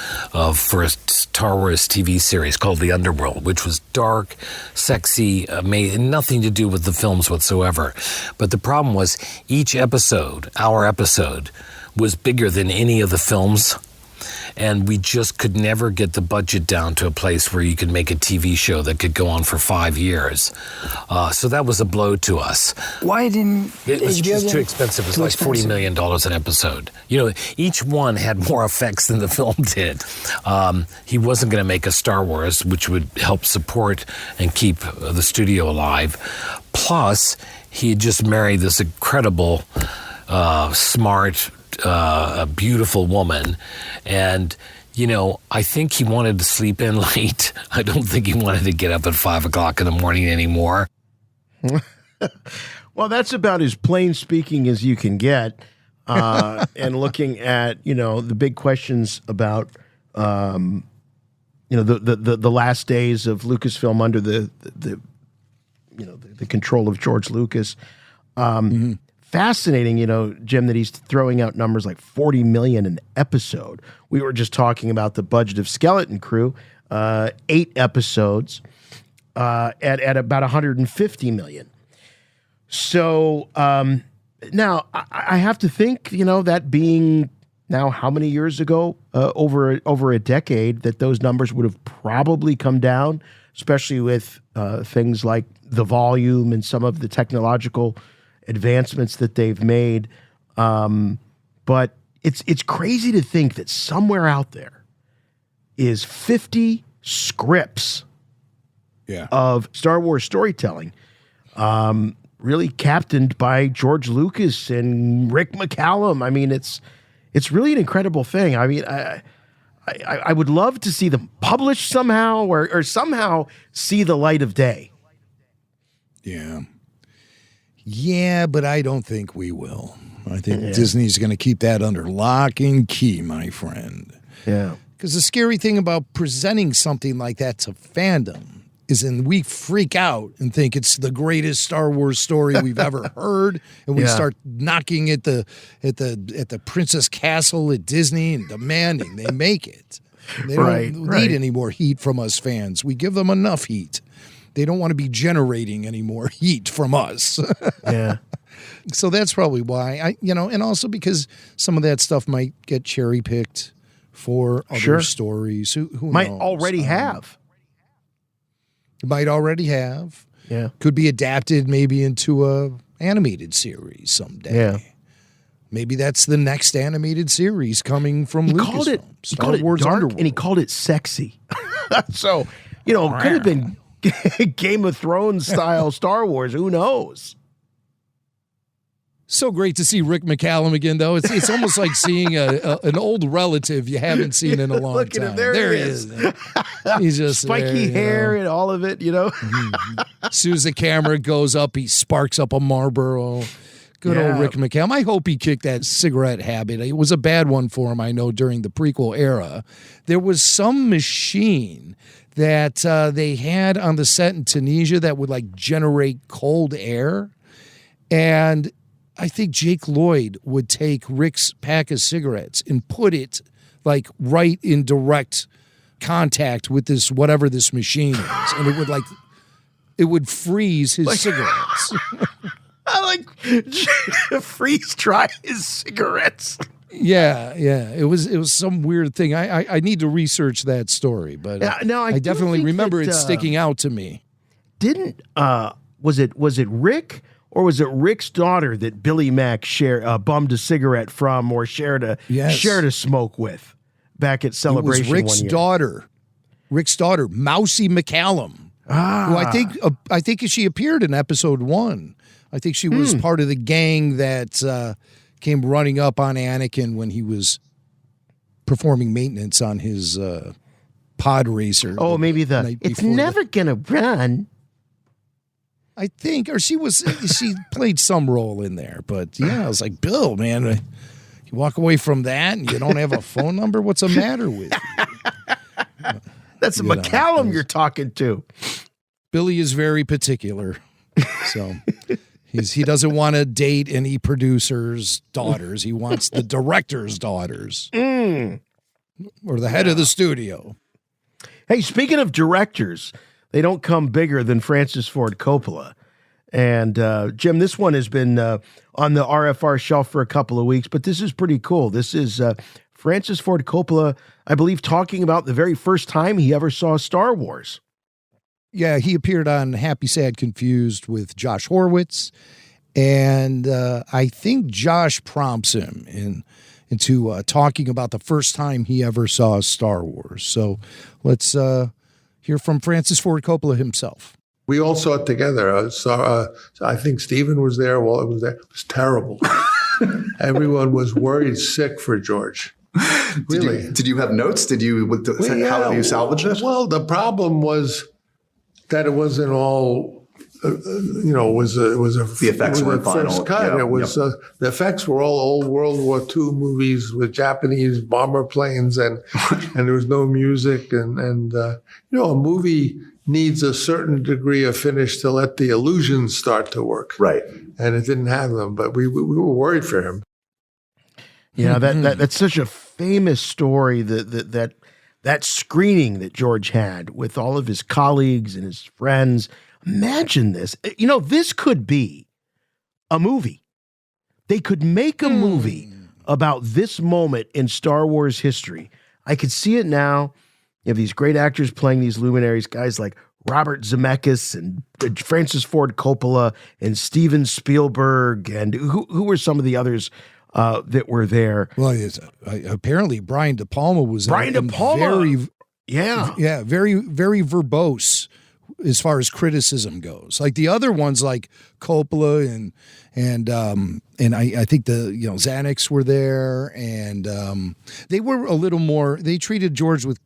for a Star Wars TV series called The Underworld, which was dark, sexy, nothing to do with the films whatsoever. But the problem was each episode, our episode, was bigger than any of the films. And we just could never get the budget down to a place where you could make a TV show that could go on for 5 years. So that was a blow to us. Why didn't it was just too expensive. It was like $40 million an episode. Each one had more effects than the film did. He wasn't going to make a Star Wars, which would help support and keep the studio alive. Plus, he had just married this incredible, smart, a beautiful woman, and I think he wanted to sleep in late. I don't think he wanted to get up at 5 o'clock in the morning anymore. Well, that's about as plain speaking as you can get. And looking at the big questions about the last days of Lucasfilm under the control of George Lucas. Fascinating, Jim, that he's throwing out numbers like $40 million an episode. We were just talking about the budget of Skeleton Crew, 8 episodes at about $150 million. So now I have to think, that being now how many years ago, over a decade, that those numbers would have probably come down, especially with things like the volume and some of the technological advancements that they've made. But it's crazy to think that somewhere out there is 50 scripts of Star Wars storytelling, really captained by George Lucas and Rick McCallum. I mean, it's really an incredible thing. I mean, I would love to see them published somehow or somehow see the light of day. Yeah, but I don't think we will. I think Disney's going to keep that under lock and key, my friend. Yeah. Because the scary thing about presenting something like that to fandom is we freak out and think it's the greatest Star Wars story we've ever heard, and we start knocking at the Princess Castle at Disney and demanding they make it. They don't need any more heat from us fans. We give them enough heat. They don't want to be generating any more heat from us. Yeah. So that's probably why and also because some of that stuff might get cherry picked for other stories. Who might knows? already have. Might already have. Yeah. Could be adapted maybe into a animated series someday. Yeah. Maybe that's the next animated series coming from Lucasfilm. Star Wars dark, Underworld. And he called it sexy. So, it could have been Game of Thrones style Star Wars. Who knows? So great to see Rick McCallum again, though. It's almost like seeing an old relative you haven't seen in a long Look time. At him. There he is. He's just spiky hair and all of it, As soon as the camera goes up, he sparks up a Marlboro. Good old Rick McCallum. I hope he kicked that cigarette habit. It was a bad one for him, I know, during the prequel era. There was some machine that they had on the set in Tunisia that would generate cold air. And I think Jake Lloyd would take Rick's pack of cigarettes and put it right in direct contact with this, whatever this machine is. And it would freeze his cigarettes. Freeze dry his cigarettes. Yeah. It was some weird thing. I need to research that story, but I definitely remember it sticking out to me. Didn't was it Rick or was it Rick's daughter that Billy Mack bummed a cigarette from or shared a smoke with back at Celebration? It was Rick's daughter. Rick's daughter, Mousy McCallum, who I think she appeared in episode 1. I think she was part of the gang that came running up on Anakin when he was performing maintenance on his pod racer. Oh, maybe it's never gonna run. I think, or she played some role in there. But yeah, I was like, Bill, man, you walk away from that and you don't have a phone number? What's the matter with you? That's McCallum you're talking to. Billy is very particular. So he doesn't want to date any producer's daughters. He wants the director's daughters. Or the head of the studio. Hey, speaking of directors, they don't come bigger than Francis Ford Coppola. And Jim, this one has been on the RFR shelf for a couple of weeks, but this is pretty cool. This is Francis Ford Coppola, I believe, talking about the very first time he ever saw Star Wars. Yeah, he appeared on Happy, Sad, Confused with Josh Horowitz. And I think Josh prompts him into talking about the first time he ever saw Star Wars. So let's hear from Francis Ford Coppola himself. We all saw it together. I think Stephen was there. Walt was there. It was terrible. Everyone was worried sick for George. Really? Did you have notes? How do you salvage it? Well, the problem was that it wasn't all. It was the effects were final. First cut. Yeah, it was the effects were all old World War II movies with Japanese bomber planes, and there was no music, and a movie needs a certain degree of finish to let the illusions start to work. Right. And it didn't have them, but we were worried for him. Yeah, that's such a famous story that screening that George had with all of his colleagues and his friends. Imagine this. This could be a movie. They could make a movie about this moment in Star Wars history. I could see it now. You have these great actors playing these luminaries, guys like Robert Zemeckis and Francis Ford Coppola and Steven Spielberg, and who were some of the others that were there? Well, apparently Brian De Palma was Brian De Palma. Very, very verbose as far as criticism goes. Like the other ones, like Coppola and I think Xanax were there, and they were a little more. They treated George with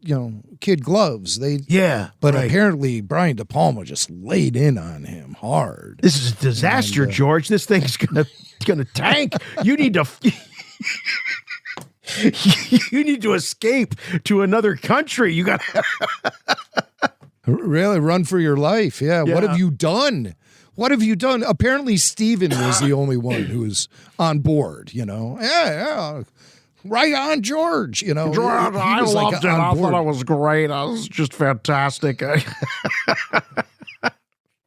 kid gloves. But apparently Brian De Palma just laid in on him hard. This is a disaster, George. This thing's gonna tank. You need to. You need to escape to another country. You got. Really, run for your life. Yeah. What have you done? What have you done? Apparently, Steven was the only one who was on board, Yeah. Right on, George, George, I loved it. I thought it was great. It was just fantastic.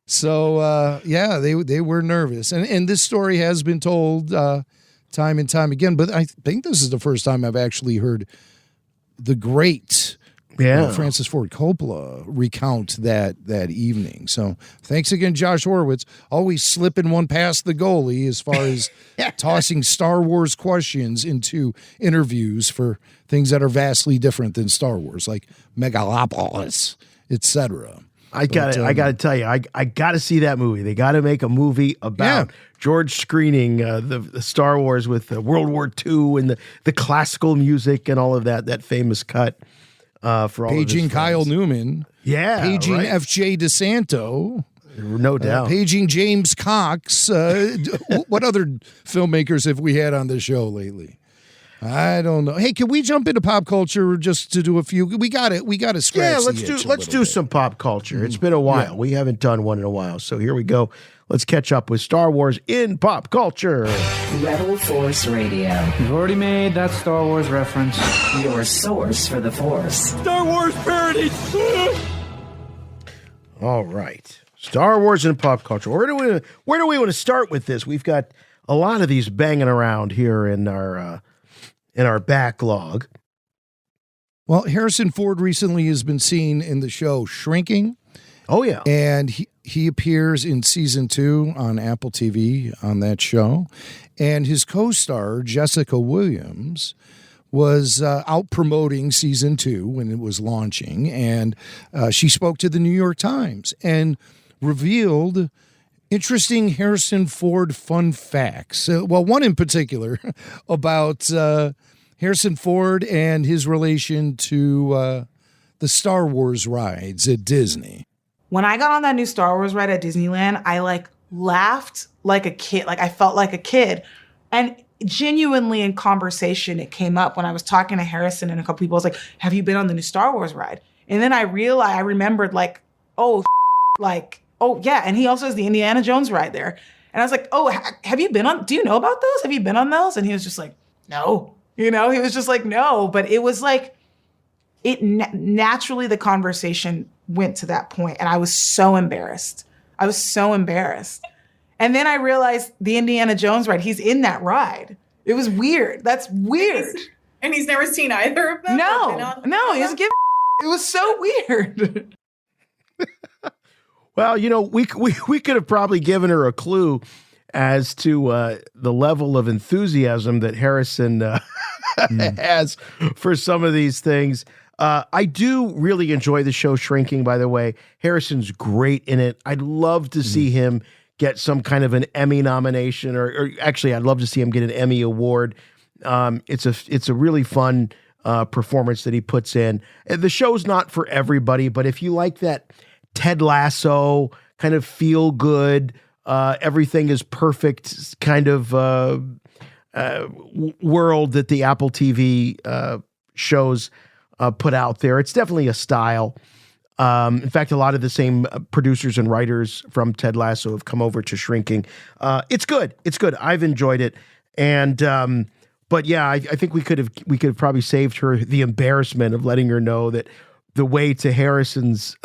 So, they were nervous. And this story has been told time and time again, but I think this is the first time I've actually heard the great Francis Ford Coppola recount that evening. So thanks again, Josh Horowitz. Always slipping one past the goalie as far as tossing Star Wars questions into interviews for things that are vastly different than Star Wars, like Megalopolis, etc. I got to tell you, I got to see that movie. They got to make a movie about George screening the Star Wars with World War II and the classical music and all of that famous cut. For all paging Kyle Newman, paging F.J. DeSanto, no doubt, paging James Cox. What other filmmakers have we had on the show lately? I don't know. Hey, can we jump into pop culture just to do a few? We got it. We got to scratch. Yeah, let's do some pop culture. It's been a while. Yeah. We haven't done one in a while, so here we go. Let's catch up with Star Wars in pop culture. Rebel Force Radio. You've already made that Star Wars reference. Your source for the Force. Star Wars parody. All right. Star Wars in pop culture. Where do we want to start with this? We've got a lot of these banging around here in our backlog. Well, Harrison Ford recently has been seen in the show Shrinking. Oh, yeah. And he appears in season 2 on Apple TV on that show. And his co-star, Jessica Williams, was out promoting season 2 when it was launching. And she spoke to the New York Times and revealed Interesting Harrison Ford fun facts. Well, one in particular about Harrison Ford and his relation to the Star Wars rides at Disney. When I got on that new Star Wars ride at Disneyland, I laughed like a kid. I felt like a kid. And genuinely in conversation, it came up when I was talking to Harrison and a couple people. I was like, have you been on the new Star Wars ride? And then I remembered oh yeah. And he also has the Indiana Jones ride there. And I was like, oh, do you know about those? Have you been on those? And he was just like, no, he was just like, no. But it was naturally the conversation went to that point. And I was so embarrassed. And then I realized the Indiana Jones ride, he's in that ride. It was weird. That's weird. And he's never seen either of them? No, he doesn't give a. It was so weird. Well, we could have probably given her a clue as to the level of enthusiasm that Harrison has for some of these things. I do really enjoy the show Shrinking, by the way. Harrison's great in it. I'd love to see him get some kind of an Emmy nomination, or actually, I'd love to see him get an Emmy award. It's a really fun performance that he puts in. The show's not for everybody, but if you like that Ted Lasso kind of feel good, everything is perfect kind of world that the Apple TV shows put out there, it's definitely a style. In fact, a lot of the same producers and writers from Ted Lasso have come over to Shrinking. It's good. I've enjoyed it. And but yeah, I think we could have probably saved her the embarrassment of letting her know that the way to Harrison's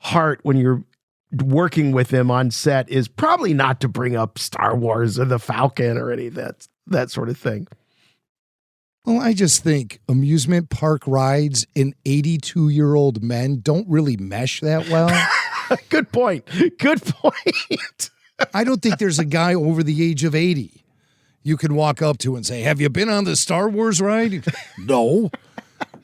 heart when you're working with him on set is probably not to bring up Star Wars or the Falcon or any of that sort of thing. Well, I just think amusement park rides and 82-year-old men don't really mesh that well. Good point. I don't think there's a guy over the age of 80 you can walk up to and say, have you been on the Star Wars ride? No.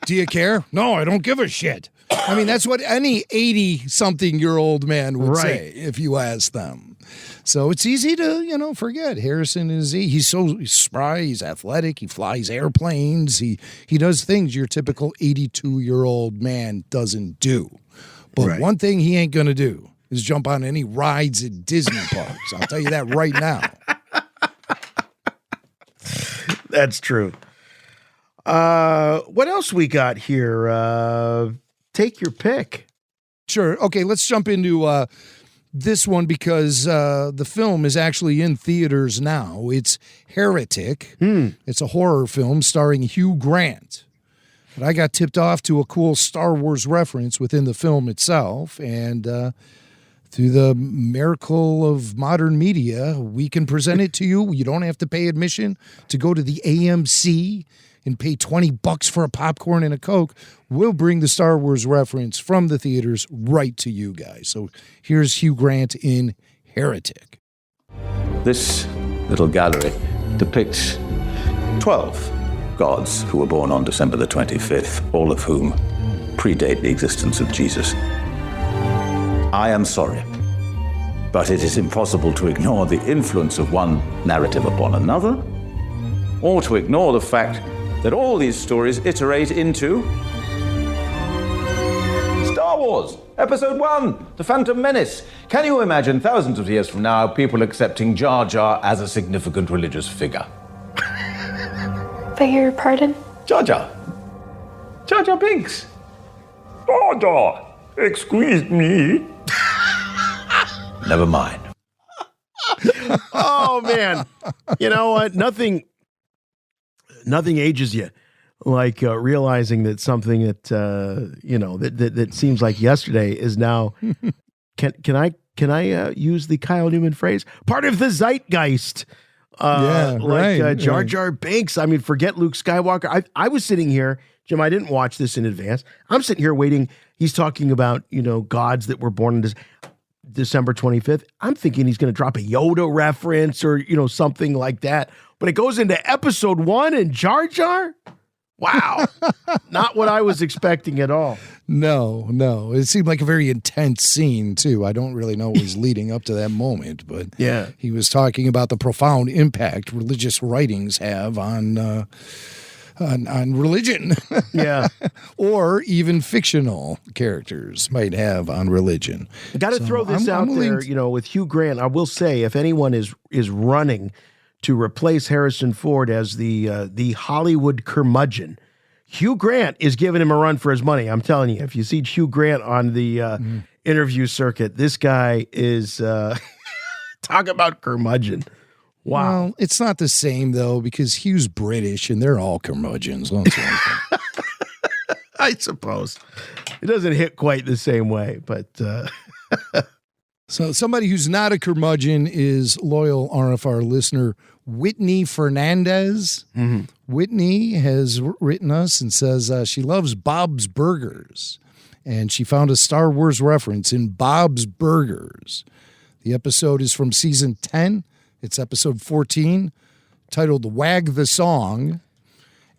Do you care? No, I don't give a shit. I mean, that's what any 80-something-year-old man would say if you ask them. So it's easy to, forget. Harrison he's so spry, he's athletic, he flies airplanes, he does things your typical 82-year-old man doesn't do. But one thing he ain't going to do is jump on any rides at Disney parks. I'll tell you that right now. That's true. What else we got here? Take your pick. Sure. Okay, let's jump into this one because the film is actually in theaters now. It's Heretic. It's a horror film starring Hugh Grant. But I got tipped off to a cool Star Wars reference within the film itself, and through the miracle of modern media, we can present it to you. You don't have to pay admission to go to the AMC and pay $20 for a popcorn and a Coke. We'll bring the Star Wars reference from the theaters right to you guys. So here's Hugh Grant in Heretic. This little gallery depicts 12 gods who were born on December the 25th, all of whom predate the existence of Jesus. I am sorry, but it is impossible to ignore the influence of one narrative upon another, or to ignore the fact that all these stories iterate into Star Wars, Episode 1, The Phantom Menace. Can you imagine thousands of years from now people accepting Jar Jar as a significant religious figure? Beg your pardon? Jar Jar. Jar Jar Binks. Jar Jar, excuse me. Never mind. Oh, man. You know what? Nothing ages you like realizing that something that that seems like yesterday is now can I use the Kyle Newman phrase, part of the zeitgeist. Jar Jar Binks. I mean, forget Luke Skywalker. I was sitting here, Jim, I didn't watch this in advance. I'm sitting here waiting. He's talking about, gods that were born on December 25th. I'm thinking he's going to drop a Yoda reference or, something like that. But it goes into Episode 1 and Jar Jar? Wow. Not what I was expecting at all. No. It seemed like a very intense scene, too. I don't really know what was leading up to that moment, but yeah, he was talking about the profound impact religious writings have on religion. Yeah. Or even fictional characters might have on religion. I got to throw this out there, with Hugh Grant. I will say, if anyone is running to replace Harrison Ford as the Hollywood curmudgeon, Hugh Grant is giving him a run for his money. I'm telling you, if you see Hugh Grant on the interview circuit, this guy is talk about curmudgeon. Wow. Well, it's not the same, though, because Hugh's British and they're all curmudgeons. I suppose. It doesn't hit quite the same way, but... So somebody who's not a curmudgeon is loyal RFR listener Whitney Fernandez. Mm-hmm. Whitney has written us and says she loves Bob's Burgers, and she found a Star Wars reference in Bob's Burgers. The episode is from season 10. It's episode 14, titled Wag the Song.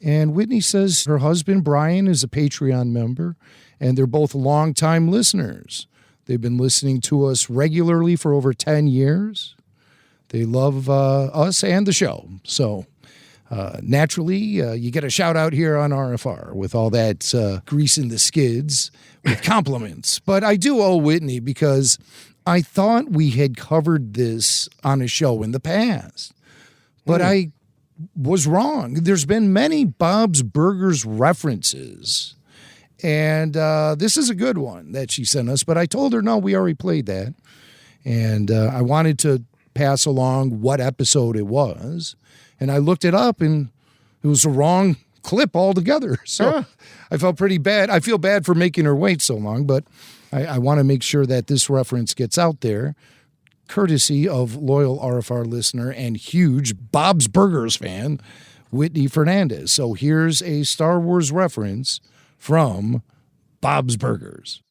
And Whitney says her husband, Brian, is a Patreon member, and they're both longtime listeners. They've been listening to us regularly for over 10 years. They love us and the show. So naturally, you get a shout out here on RFR with all that greasing the skids with compliments. But I do owe Whitney because I thought we had covered this on a show in the past. But I was wrong. There's been many Bob's Burgers references. And this is a good one that she sent us, but I told her, no, we already played that. And I wanted to pass along what episode it was. And I looked it up, and it was the wrong clip altogether. So I felt pretty bad. I feel bad for making her wait so long, but I want to make sure that this reference gets out there, courtesy of loyal RFR listener and huge Bob's Burgers fan, Whitney Fernandez. So here's a Star Wars reference from Bob's Burgers.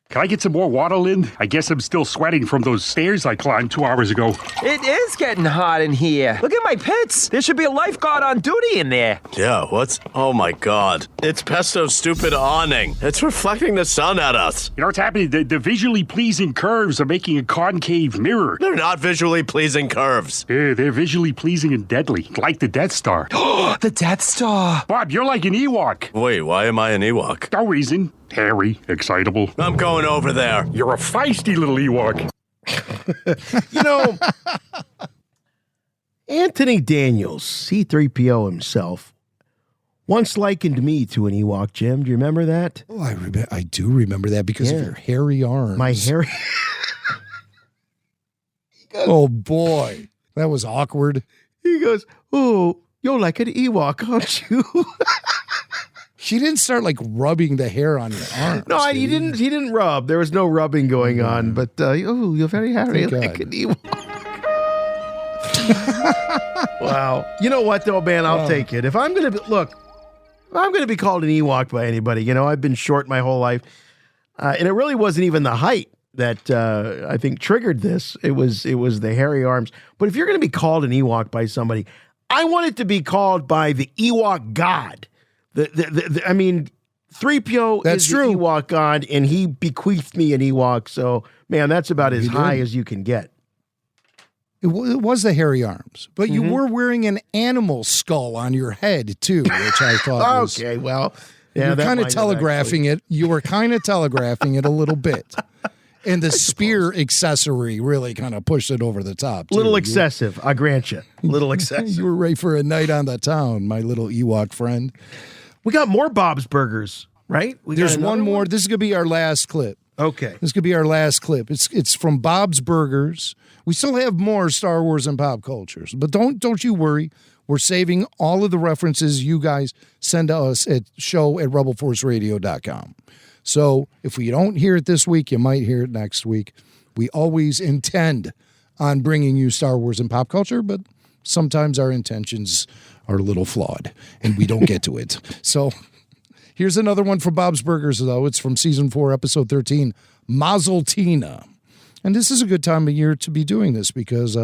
Can I get some more water, Lynn? I guess I'm still sweating from those stairs I climbed 2 hours ago. It is getting hot in here. Look at my pits. There should be a lifeguard on duty in there. Yeah, what's... Oh, my God. It's Pesto's stupid awning. It's reflecting the sun at us. You know what's happening? The visually pleasing curves are making a concave mirror. They're not visually pleasing curves. Yeah, they're visually pleasing and deadly, like the Death Star. The Death Star.B, you're like an Ewok. Wait, why am I an Ewok? No reason. Hairy, excitable. I'm going over there. You're a feisty little Ewok. Anthony Daniels, C-3PO himself, once likened me to an Ewok, Jim. Do you remember that? Oh, I do remember that because of your hairy arms. My hairy... Oh, boy. That was awkward. He goes, oh, you're like an Ewok, aren't you? She didn't start like rubbing the hair on your arms. No, he didn't. He didn't rub. There was no rubbing going on. But oh, you're very hairy like an Ewok. Wow. You know what, though, man? I'll take it. If I'm gonna be called an Ewok by anybody, I've been short my whole life, and it really wasn't even the height that I think triggered this. It was the hairy arms. But if you're gonna be called an Ewok by somebody, I want it to be called by the Ewok God. I mean, 3PO is the Ewok God, and he bequeathed me an Ewok. So, man, that's about as high as you can get. It was the hairy arms, but you were wearing an animal skull on your head, too, which I thought was... Okay, well... Yeah, you're kind of telegraphing it. You were kind of telegraphing it a little bit. And the spear accessory really kind of pushed it over the top, too. Little excessive, I grant you. Little excessive. You were ready for a night on the town, my little Ewok friend. We got more Bob's Burgers, right? There's one more. This is going to be our last clip. Okay. This could be our last clip. It's from Bob's Burgers. We still have more Star Wars and pop cultures, but don't you worry. We're saving all of the references you guys send to us at show@rebelforceradio.com. So if we don't hear it this week, you might hear it next week. We always intend on bringing you Star Wars and pop culture, but sometimes our intentions are a little flawed and we don't get to it. So here's another one from Bob's Burgers, though. It's from season 4, episode 13, Mazeltina. And this is a good time of year to be doing this because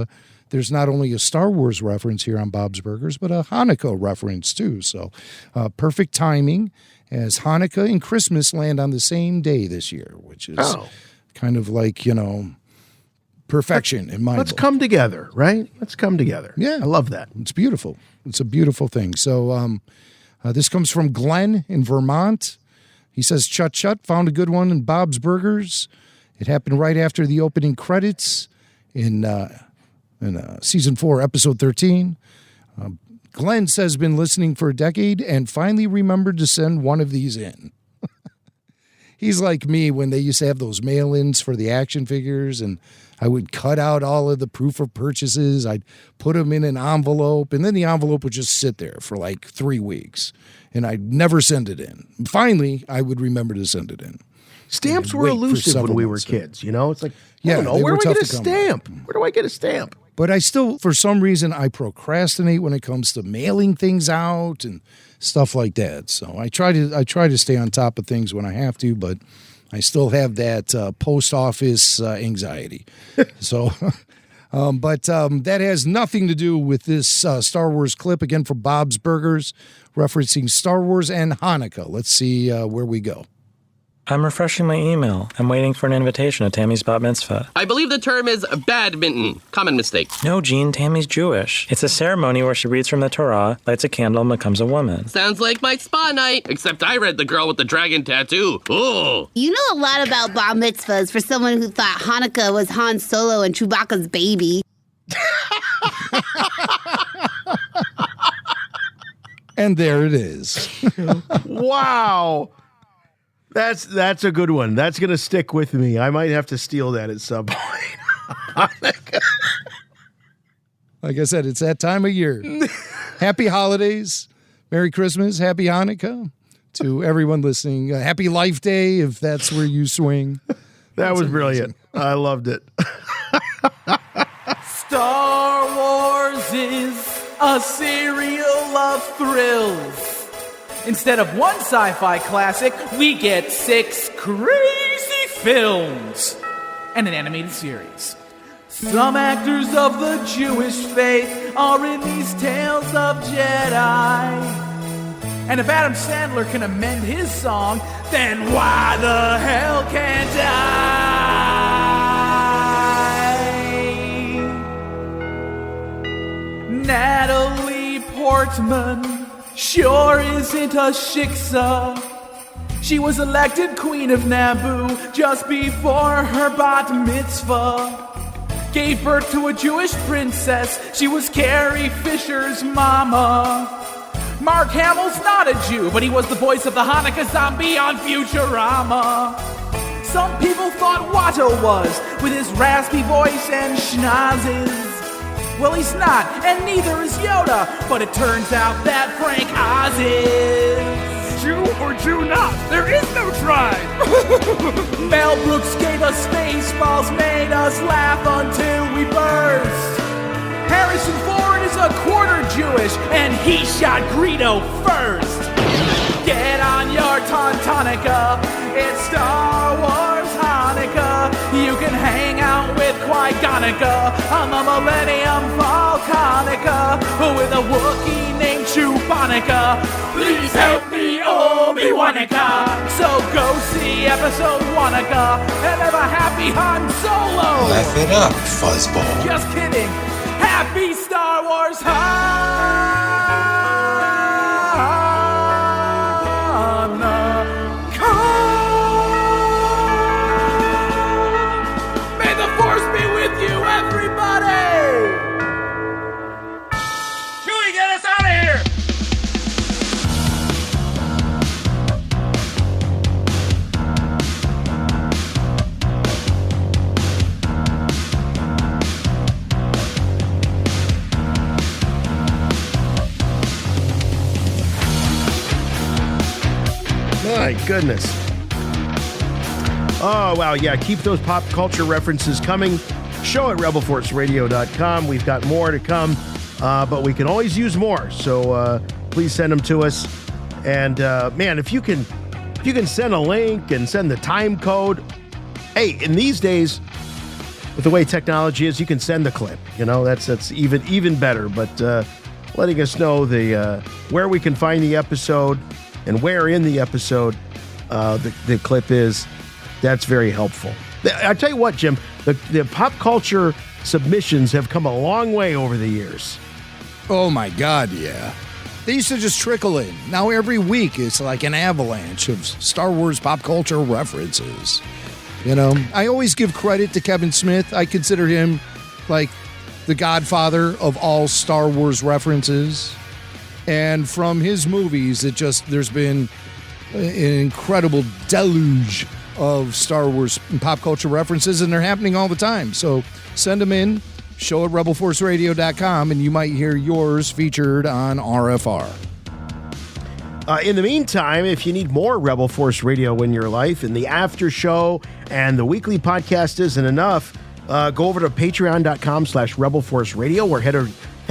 there's not only a Star Wars reference here on Bob's Burgers, but a Hanukkah reference too. So perfect timing as Hanukkah and Christmas land on the same day this year, which is kind of like, perfection in my Let's book. come together, right? Let's come together. Yeah. I love that. It's beautiful. It's a beautiful thing. So this comes from Glenn in Vermont. He says, Chut Chut, found a good one in Bob's Burgers. It happened right after the opening credits in Season 4, Episode 13. Glenn says, been listening for a decade and finally remembered to send one of these in. He's like me when they used to have those mail-ins for the action figures, and I would cut out all of the proof of purchases. I'd put them in an envelope, and then the envelope would just sit there for like 3 weeks, and I'd never send it in. Finally, I would remember to send it in. Stamps were elusive when we were kids, It's like, I don't know, where do I get a stamp? Where do I get a stamp? But I still, for some reason, I procrastinate when it comes to mailing things out and stuff like that. So I try to stay on top of things when I have to, but I still have that post office anxiety. So, but that has nothing to do with this Star Wars clip, again, from Bob's Burgers, referencing Star Wars and Hanukkah. Let's see where we go. I'm refreshing my email. I'm waiting for an invitation to Tammy's bat mitzvah. I believe the term is badminton. Common mistake. No, Gene, Tammy's Jewish. It's a ceremony where she reads from the Torah, lights a candle, and becomes a woman. Sounds like my spa night, except I read the girl with the dragon tattoo. Ooh. You know a lot about bar mitzvahs for someone who thought Hanukkah was Han Solo and Chewbacca's baby. And there it is. Wow. That's a good one. That's going to stick with me. I might have to steal that at some point. Like I said, it's that time of year. Happy holidays. Merry Christmas. Happy Hanukkah to everyone listening. Happy Life Day, if that's where you swing. That was brilliant. I loved it. Star Wars is a serial of thrills. Instead of one sci-fi classic, we get 6 crazy films and an animated series. Some actors of the Jewish faith are in these tales of Jedi. And if Adam Sandler can amend his song, then why the hell can't I? Natalie Portman sure isn't a shiksa. She was elected Queen of Naboo just before her bat mitzvah. Gave birth to a Jewish princess. She was Carrie Fisher's mama. Mark Hamill's not a Jew, but he was the voice of the Hanukkah zombie on Futurama. Some people thought Watto was, with his raspy voice and schnozzes. Well, he's not, and neither is Yoda, but it turns out that Frank Oz is. Jew or Jew not, there is no tribe. Mel Brooks gave us Spaceballs, made us laugh until we burst. Harrison Ford is a quarter Jewish, and he shot Greedo first. Get on your Tauntonica, it's Star Wars Hanukkah. You can hang out with Qui-Gonica on the Millennium Falconica with a Wookiee named Chewbacca. Please help me, Obi-Wanica. So go see episode 1-aka and have a happy Han Solo. Laugh it up, fuzzball. Just kidding. Happy Star Wars Hanukkah. May the Force be with you, everybody! Chewie, get us out of here! My goodness. Oh, wow. Yeah, keep those pop culture references coming. Show at rebelforceradio.com. We've got more to come, but we can always use more. So please send them to us. And man, if you can send a link and send the time code. Hey, in these days, with the way technology is, you can send the clip. That's even better. But letting us know where we can find the episode and where in the episode the clip is, that's very helpful. I tell you what, Jim, the pop culture submissions have come a long way over the years. Oh my God, yeah. They used to just trickle in. Now every week it's like an avalanche of Star Wars pop culture references. I always give credit to Kevin Smith. I consider him like the godfather of all Star Wars references. And from his movies, there's been an incredible deluge of Star Wars pop culture references, and they're happening all the time. So send them in, show at rebelforceradio.com, and you might hear yours featured on RFR. In the meantime, if you need more Rebel Force Radio in your life, and the after show and the weekly podcast isn't enough, go over to patreon.com/Rebel Force Radio, or head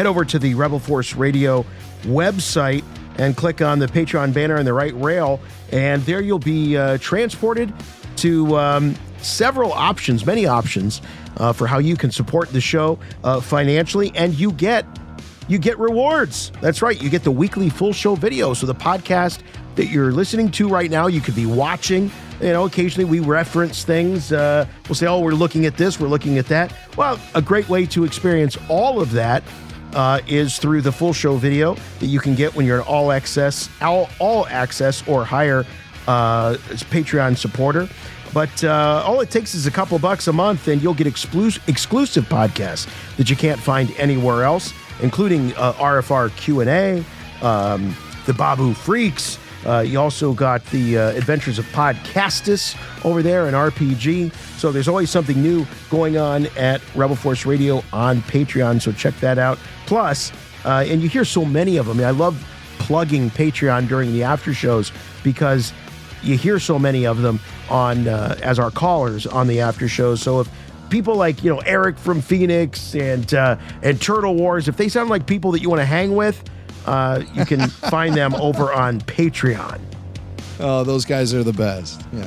over to the Rebel Force Radio website and click on the Patreon banner in the right rail, and there you'll be transported to many options for how you can support the show financially, and you get rewards. That's right. You get the weekly full show video. So the podcast that you're listening to right now, you could be watching. Occasionally we reference things. We'll say, we're looking at this, we're looking at that. Well, a great way to experience all of that is through the full show video that you can get when you're an all access or higher Patreon supporter. But all it takes is a couple bucks a month, and you'll get exclusive podcasts that you can't find anywhere else, including RFR Q&A, the Babu Freaks. You also got the Adventures of Podcastus over there in RPG. So there's always something new going on at Rebel Force Radio on Patreon, so check that out. Plus, and you hear so many of them. I love plugging Patreon during the after shows because you hear so many of them on as our callers on the after shows. So if people like Eric from Phoenix and Turtle Wars, if they sound like people that you want to hang with, you can find them over on Patreon. Oh, those guys are the best. Yeah.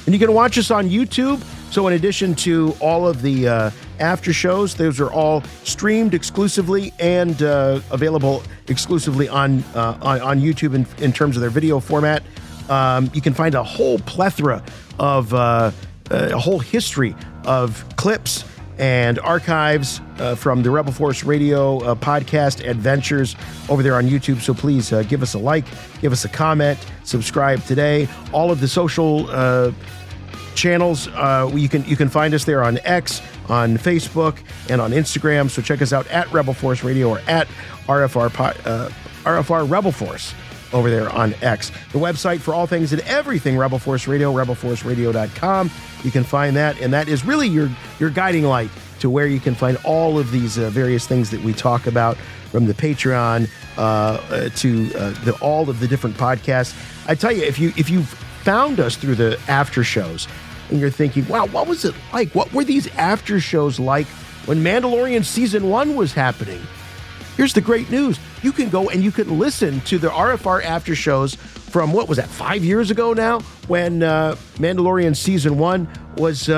And you can watch us on YouTube. So in addition to all of the after shows, those are all streamed exclusively and available exclusively on YouTube in terms of their video format. You can find a whole plethora of a whole history of clips and archives from the Rebel Force Radio podcast adventures over there on YouTube. So please give us a like, give us a comment, subscribe today. All of the social channels, you can find us there on X, on Facebook, and on Instagram. So check us out at Rebel Force Radio or at RFR Rebel Force over there on X. The website for all things and everything Rebel Force Radio, rebelforceradio.com. You can find that, and that is really your guiding light to where you can find all of these various things that we talk about, from the Patreon to all of the different podcasts. I tell you, if you've found us through the after shows and you're thinking, wow, what was it like? What were these after shows like when Mandalorian Season 1 was happening? Here's the great news. You can go and you can listen to the RFR after shows from, what was that, 5 years ago now, when Mandalorian Season 1 was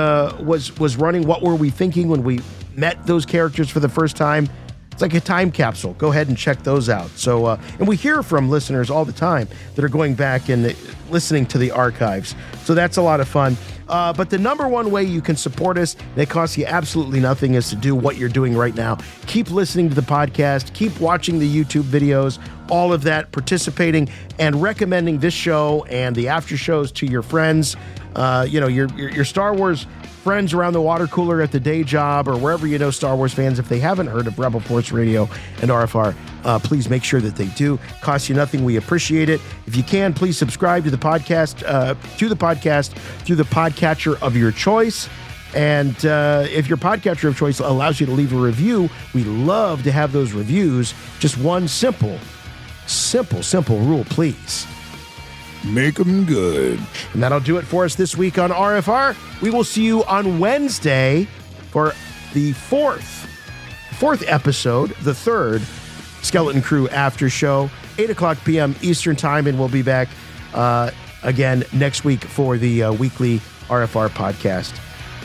running. What were we thinking when we met those characters for the first time? It's like a time capsule. Go ahead and check those out. So, and we hear from listeners all the time that are going back and listening to the archives. So that's a lot of fun. But the number one way you can support us, and it costs you absolutely nothing, is to do what you're doing right now. Keep listening to the podcast, keep watching the YouTube videos, all of that, participating and recommending this show and the after shows to your friends, your Star Wars friends around the water cooler at the day job or wherever you know Star Wars fans. If they haven't heard of Rebel Force Radio and RFR, please make sure that they do. Costs you nothing. We appreciate it. If you can, please subscribe to the podcast, through the podcatcher of your choice. And if your podcatcher of choice allows you to leave a review, we love to have those reviews. Just one simple rule, please. Make them good. And that'll do it for us this week on RFR. We will see you on Wednesday for the fourth episode, the third Skeleton Crew after show, 8:00 p.m. Eastern time, and we'll be back again next week for the weekly RFR podcast.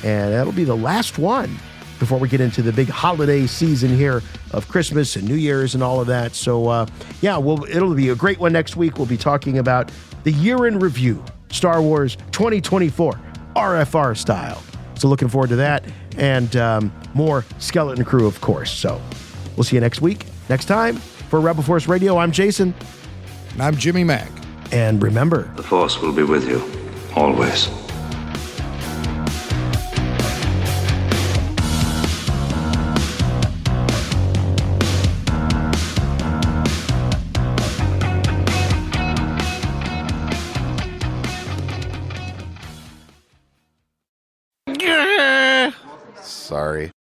And that'll be the last one before we get into the big holiday season here of Christmas and New Year's and all of that. So, it'll be a great one next week. We'll be talking about the year in review, Star Wars 2024, RFR style. So looking forward to that, and more Skeleton Crew, of course. So we'll see you next week, next time. For Rebel Force Radio, I'm Jason. And I'm Jimmy Mack. And remember, the Force will be with you, always. Sorry.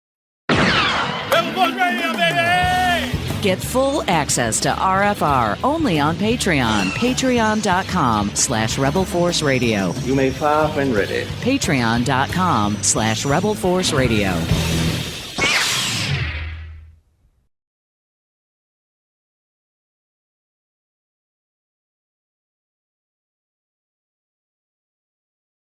Get full access to RFR only on Patreon. Patreon.com/Rebel Force Radio. You may fire when ready. Patreon.com/Rebel Force Radio.